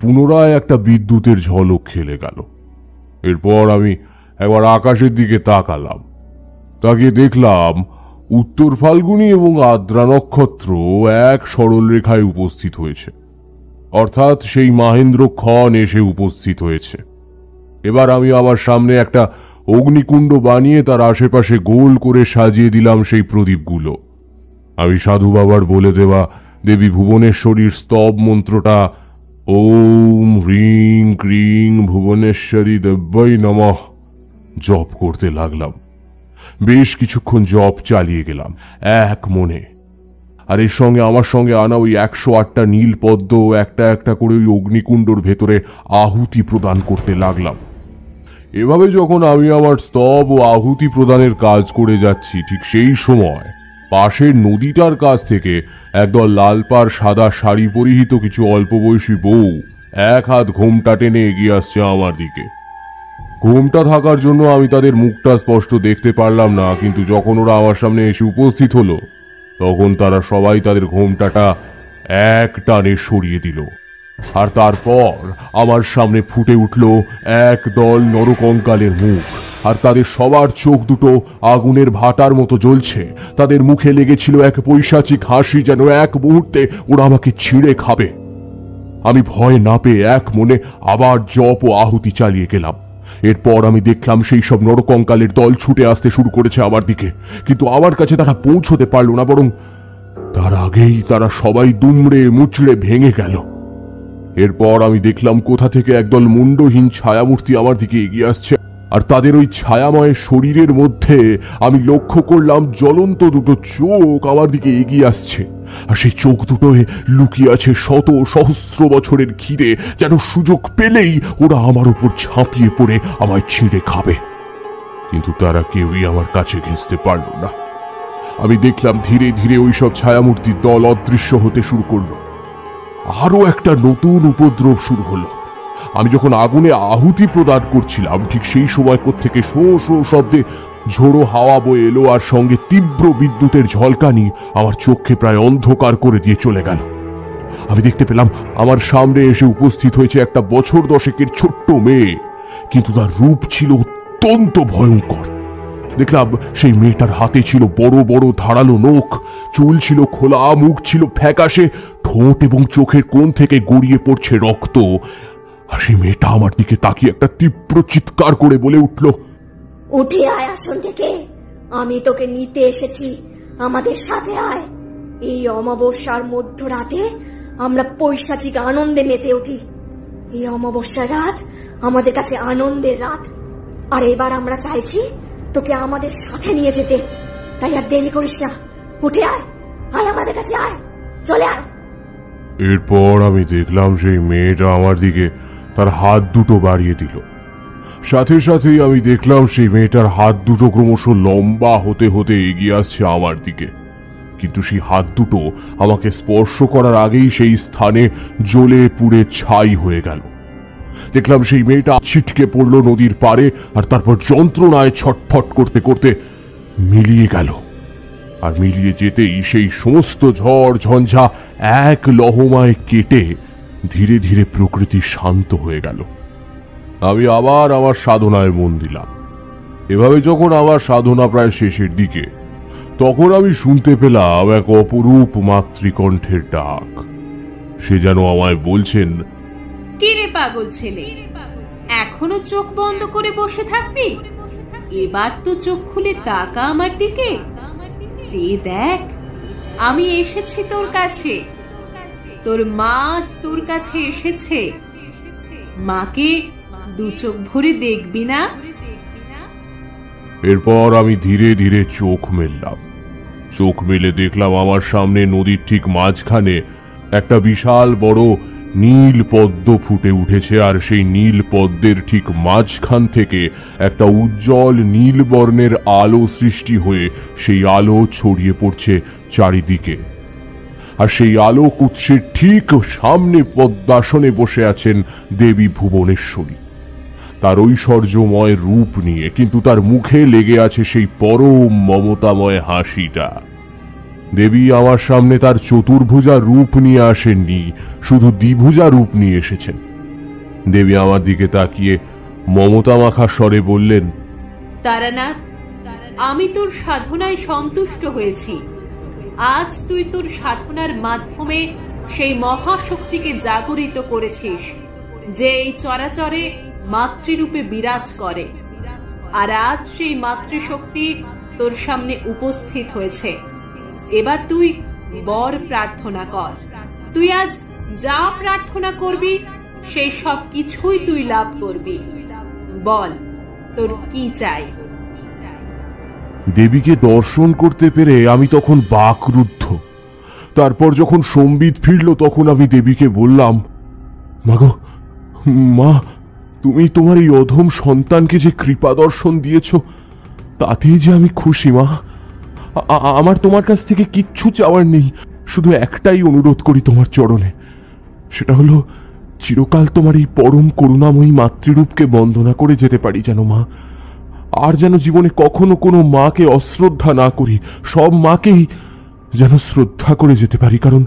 পুনরায় একটা বিদ্যুতের ঝলক খেলে গেল। এরপর আমি একবার আকাশের দিকে তাকালাম। তাকিয়ে দেখলাম উত্তর ফাল্গুনী এবং আদ্রা নক্ষত্র এক সরল রেখায় উপস্থিত হয়েছে, অর্থাৎ সেই মাহেন্দ্রক্ষণ এসে উপস্থিত হয়েছে। এবার আমি আমার সামনে একটা অগ্নিকুণ্ড বানিয়ে তার আশেপাশে গোল করে সাজিয়ে দিলাম সেই প্রদীপগুলো। আমি সাধু বাবার বলে দেওয়া দেবী ভুবনেশ্বরীর স্তব মন্ত্রটা ওম হ্রিং ক্রিং ভুবনেশ্বরী দেব্যই নমঃ জপ করতে লাগলাম। বেশ কিছুক্ষণ জপ চালিয়ে গেলাম এক মনে। আর এর সঙ্গে আমার সঙ্গে আনা ওই 108টা নীল পদ্ম একটা একটা করে ওই অগ্নিকুণ্ডর ভেতরে আহুতি প্রদান করতে লাগলাম। এভাবে যখন আমি আমার স্তব ও আহুতি প্রদানের কাজ করে যাচ্ছি, ঠিক সেই সময় পাশের নদীটার কাছ থেকে একদল লালপাড় সাদা শাড়ি পরিহিত কিছু অল্প বয়সী বউ এক হাত ঘোমটা টেনে এগিয়ে আসছে আমার দিকে। ঘোমটা থাকার জন্য আমি তাদের মুখটা স্পষ্ট দেখতে পারলাম না, কিন্তু যখন ওরা আমার সামনে এসে উপস্থিত হলো তখন তারা সবাই তাদের ঘোমটাটা এক টানে সরিয়ে দিল। আর তারপর আমার সামনে ফুটে উঠল এক দল নরকঙ্কালের মুখ, আর তাদের সবার চোখ দুটো আগুনের ভাটার মতো জ্বলছে। তাদের মুখে লেগেছিল এক পৈশাচিক হাসি, যেন এক মুহূর্তে ওরা আমাকে ছিঁড়ে খাবে। আমি ভয় না পেয়ে এক মনে আবার জপ ও আহুতি চালিয়ে গেলাম। এরপর আমি দেখলাম সেই সব নরকঙ্কালের দল ছুটে আসতে শুরু করেছে আমার দিকে, কিন্তু আমার কাছে তারা পৌঁছতে পারল না, বরং তার আগেই তারা সবাই দুমড়ে মুচড়ে ভেঙে গেল। এরপর আমি দেখলাম কোথা থেকে একদল মুন্ডহীন ছায়ামূর্তি আমার দিকে এগিয়ে আসছে, আর তাদের ওই ছায়াময় শরীরের মধ্যে আমি লক্ষ্য করলাম জ্বলন্ত দুটো চোখ আমার দিকে এগিয়ে আসছে। আর সেই চোখ দুটোয় লুকিয়ে আছে শত সহস্র বছরের খিদে, যেন সুযোগ পেলেই ওরা আমার উপর ঝাঁপিয়ে পড়ে আমায় ছিঁড়ে খাবে। কিন্তু তারা কেউই আমার কাছে ঘেঁষতে পারল না। আমি দেখলাম ধীরে ধীরে ওই সব ছায়ামূর্তির দল অদৃশ্য হতে শুরু করলো। আরো একটা নতুন উপদ্রব শুরু হলো। আমি যখন আগুনে আহুতি প্রদান করছিলাম, ঠিক সেই সময় থেকে শো শো শব্দে ঝোড়ো হাওয়া বয়ে এলো, আর সঙ্গে তীব্র বিদ্যুতের ঝলকানি আমার চোখে প্রায় অন্ধকার করে দিয়ে চলে গেল। আমি দেখতে পেলাম আমার সামনে এসে উপস্থিত হয়েছে একটা বছর দশেকের ছোট্ট মেয়ে, কিন্তু তার রূপ ছিল অত্যন্ত ভয়ঙ্কর। দেখলাম সেই মেয়েটার হাতে ছিল বড় বড় ধারালো নখ, চুল ছিল খোলা, মুখ ছিল ফ্যাকাশে, ঠোঁট এবং চোখের কোণ থেকে গড়িয়ে পড়ছে রক্ত। আর সেই মেয়েটা আমার দিকে তাকিয়ে একটা তীব্র চিৎকার করে বলে উঠল, উঠে আয় আসন থেকে, আমি তোকে নিতে এসেছি, আমাদের সাথে আয়। এই অমাবস্যার মধ্যরাতে আমরা পৈশাচিক আনন্দে মেতে উঠি। এই অমাবস্যার রাত আমাদের কাছে আনন্দের রাত, আর এবার আমরা চাইছি তোকে আমাদের সাথে নিয়ে যেতে। তাই আর দেরি করিস না, উঠে আয়, আয় আমাদের কাছে আয়, চলে আয়। এরপর আমি দেখলাম সেই মেয়েটা আমার দিকে তার হাত দুটো বাড়িয়ে দিল। সাথে সাথেই আমি দেখলাম সেই মেয়েটার হাত দুটো ক্রমশ লম্বা হতে হতে এগিয়ে আসছে আমার দিকে, কিন্তু সেই হাত দুটো আমাকে স্পর্শ করার আগেই সেই স্থানে জ্বলে পুড়ে ছাই হয়ে গেল। দেখলাম সেই মেয়েটা ছিটকে পড়লো নদীর পাড়ে, আর তারপর যন্ত্রণায় ছটফট করতে করতে মিলিয়ে গেল। আর মিলিয়ে যেতেই সেই সমস্ত ঝড় ঝঞ্ঝা এক লহমায় কেটে ধীরে ধীরে প্রকৃতি শান্ত হয়ে গেল। আমি আবার আমার সাধনায় মন দিলাম। এভাবে যখন আমার সাধনা প্রায় শেষের দিকে, তখন আমি শুনতে পেলাম এক অপরূপ মাতৃকণ্ঠের ডাক। সে যেন আমায় বলছেন, কি রে পাগল ছেলে, এখনো চোখ বন্ধ করে বসে থাকবি? এবার তো চোখ খুলে তাকা আমার দিকে, যে দেখ আমি এসেছি তোর কাছে। তোর মা আজ তোর কাছে এসেছে, মাকে দু চোখ ভরে দেখবি না? এরপর আমি ধীরে ধীরে চোখ মেললাম। চোখ মেলে দেখলাম আমার সামনে নদীর ঠিক মাঝখানে একটা বিশাল বড় নীল পদ্ম ফুটে উঠেছে, আর সেই নীল পদ্মের ঠিক মাঝখান থেকে একটা উজ্জ্বল নীল বর্ণের আলো সৃষ্টি হয়ে সেই আলো ছড়িয়ে পড়ছে চারিদিকে। আর সেই আলোক উৎসের ঠিক সামনে পদ্মাসনে বসে আছেন দেবী ভুবনেশ্বরী, তার ঐশ্বর্যময় রূপ নিয়ে, কিন্তু তার মুখে লেগে আছে সেই পরম মমতাময় হাসিটা। দেবী আমার সামনে তার চতুর্ভুজা রূপ নিয়ে আসেননি, শুধু দ্বিভুজা রূপ নিয়ে এসেছেন। দেবী আমার দিকে তাকিয়ে মমতা মাখা স্বরে বললেন, তারানাথ, আমি তোর সাধনায় সন্তুষ্ট হয়েছি। আজ তুই তোর সাধনার মাধ্যমে সেই মহাশক্তিকে জাগরিত করেছিস, যে এই চরাচরে মাতৃরূপে বিরাজ করে। আর আজ সেই মাতৃশক্তি তোর সামনে উপস্থিত হয়েছে। এবার তুই বর প্রার্থনা কর। তুই আজ যা প্রার্থনা করবি সেই সব কিছুই তুই লাভ করবি। বল, তোর কি চাই? দেবীকে দর্শন করতে পেরে আমি তখন বাকরুদ্ধ। তারপর যখন সম্বিত ফিরল, তখন আমি দেবীকে বললাম, মাগো, মা, তুমি তোমার এই অধম সন্তানকে যে কৃপা দর্শন দিয়েছ, তাতেই যে আমি খুশি। মা, আমার তোমার কাছ থেকে কিচ্ছু চাওয়ার নেই, শুধু একটাই অনুরোধ করি তোমার চরণে। সেটা হলো, চিরকাল তোমার এই পরম করুণাময়ী মাতৃরূপকে বন্দনা করে যেতে পারি যেন মা। আর যেন জীবনে কখনো কোনো মাকে অশ্রদ্ধা না করি, সব মাকেই যেন শ্রদ্ধা করে যেতে পারি, কারণ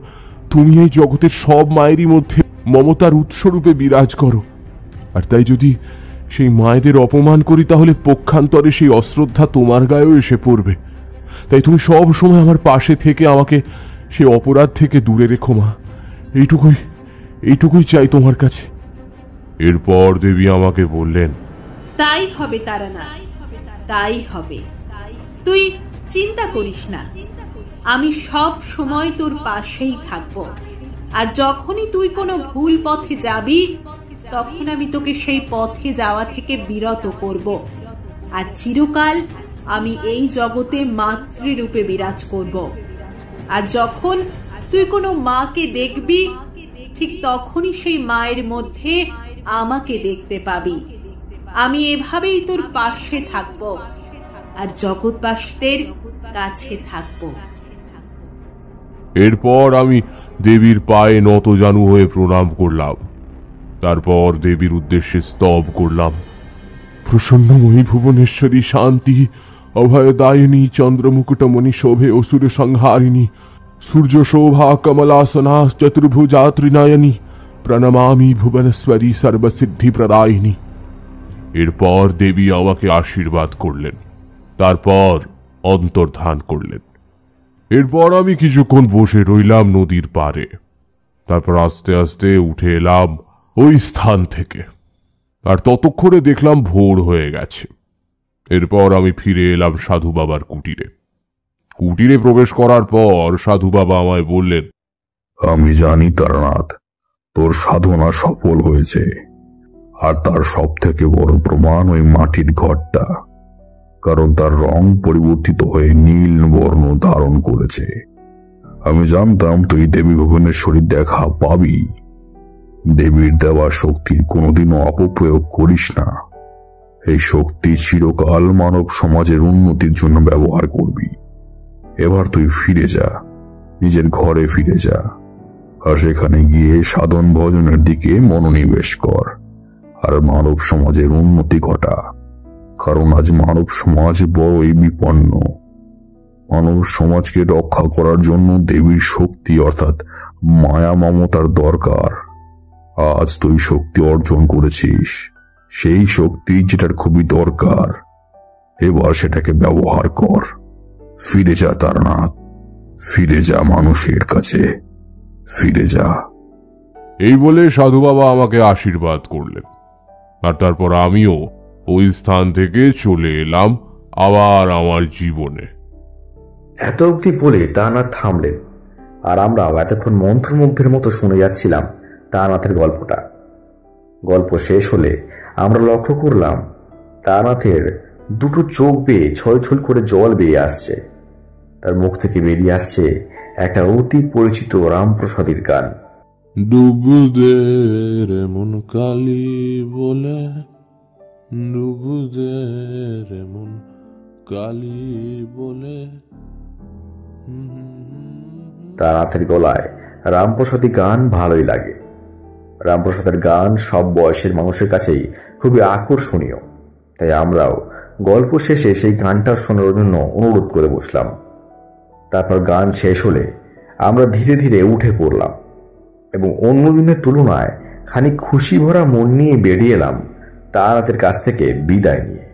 তুমি এই জগতের সব মায়েরই মধ্যে মমতার উৎসরূপে বিরাজ করো। আর তাই যদি সেই মায়েদের অপমান করি, তাহলে পক্ষান্তরে সেই অশ্রদ্ধা তোমার গায়েও এসে পড়বে। তাই তুমি সব সময় আমার পাশে থেকে আমাকে সে অপরাধ থেকে দূরে রেখো মা। এইটুকুই চাই তোমার কাছে। এরপর দেবী আমাকে বললেন, তাই হবে তারানাথ, তাই হবে। তুই চিন্তা করিস না, আমি সব সময় তোর পাশেই থাকব। আর যখনই তুই কোনো ভুল পথে যাবি, তখন আমি তোকে সেই পথে যাওয়া থেকে বিরত করব। আর চিরকাল আমি এই জগতে মাতৃরূপে বিরাজ করব। আর যখন তুই কোনো মাকে দেখবি, ঠিক তখনই সেই মায়ের মধ্যে আমাকে দেখতে পাবি। আমি এভাবেই তোর পাশে থাকব আর জগৎবাসীদের কাছে থাকব। এরপর আমি দেবীর পায়ে নতজানু হয়ে প্রণাম করলাম। তারপর দেবীর উদ্দেশ্যে স্তব করলাম, প্রসন্নময়ী ভুবনেশ্বরী শান্তি অভয়দায়িনী চন্দ্রমুকুটমণি শোভে অসুর সংহারিণী সূর্য শোভা কমলাসনা চতুর্ভুজা ত্রিনয়নী প্রণমামি ভুবনেশ্বরী সর্বসিদ্ধি প্রদায়িনী। এরপর দেবী আমাকে আশীর্বাদ করলেন। তারপর অন্তর্ধান করলেন। এরপর আমি কিছুক্ষণ বসে রইলাম নদীর পাড়ে। তারপর আস্তে আস্তে উঠে এলাম ওই স্থান থেকে, আর ততক্ষণে দেখলাম ভোর হয়ে গেছে। এরপর আমি ফিরে এলাম সাধু বাবার কুটিরে। কুটিরে প্রবেশ করার পর সাধু বাবা আমায় বললেন, আমি জানি তারানাথ, তোর সাধনা সফল হয়েছে, আর তার সব থেকে বড় প্রমাণ ওই মাটির ঘরটা, কারণ তার রং পরিবর্তিত হয়ে নীল বর্ণ ধারণ করেছে। আমি জানতাম তুই দেবী ভুবনেশ্বরীর দেখা পাবি। দেবীর দেওয়া শক্তির কোনোদিনও অপপ্রয়োগ করিস না। এই শক্তি চিরকাল মানব সমাজের উন্নতির জন্য ব্যবহার করবি। এবার তুই ফিরে যা, নিজের ঘরে ফিরে যা, আর সেখানে গিয়ে সাধন ভজনের দিকে মনোনিবেশ কর, আর মানব সমাজের উন্নতি ঘটা। কারণ আজ মানব সমাজ বড়ই বিপন্ন। মানব সমাজকে রক্ষা করার জন্য দেবীর শক্তি অর্থাৎ মায়া মমতার দরকার। আজ তুই শক্তি অর্জন করেছিস, সেই শক্তি যেটার খুবই দরকার। এবার সেটাকে ব্যবহার কর। ফিরে যা তারানাথ, ফিরে যা মানুষের কাছে, ফিরে যা। এই বলে সাধু বাবা আমাকে আশীর্বাদ করলেন। আর তারপর আমিও ওই স্থান থেকে চলে এলাম আবার আমার জীবনে। এত অবধি বলে তারানাথ থামলেন, আর আমরাও এতক্ষণ মন্ত্রমুগ্ধের মতো শুনে যাচ্ছিলাম তারানাথের গল্পটা। গল্প শেষ হলে আমরা লক্ষ্য করলাম তারানাথের দুটো চোখ বেয়ে ছলছল করে জল বেয়ে আসছে। তার মুখ থেকে বেরিয়ে আসছে একটা অতি পরিচিত রামপ্রসাদের গান। ডুবুদের মন কালী বলে, ডুবুদের মন কালী বলে। তারানাথের গলায় রামপ্রসাদী গান ভালোই লাগে। রামপ্রসাদের গান সব বয়সের মানুষের কাছেই খুবই আকর্ষণীয়, তাই আমরাও গল্প শেষে সেই গানটা শোনার জন্য অনুরোধ করে বসলাম। তারপর গান শেষ হলে আমরা ধীরে ধীরে উঠে পড়লাম এবং অন্য দিনের তুলনায় খানিক খুশি ভরা মন নিয়ে বেরিয়ে এলাম তারানাথের কাছ থেকে বিদায় নিয়ে।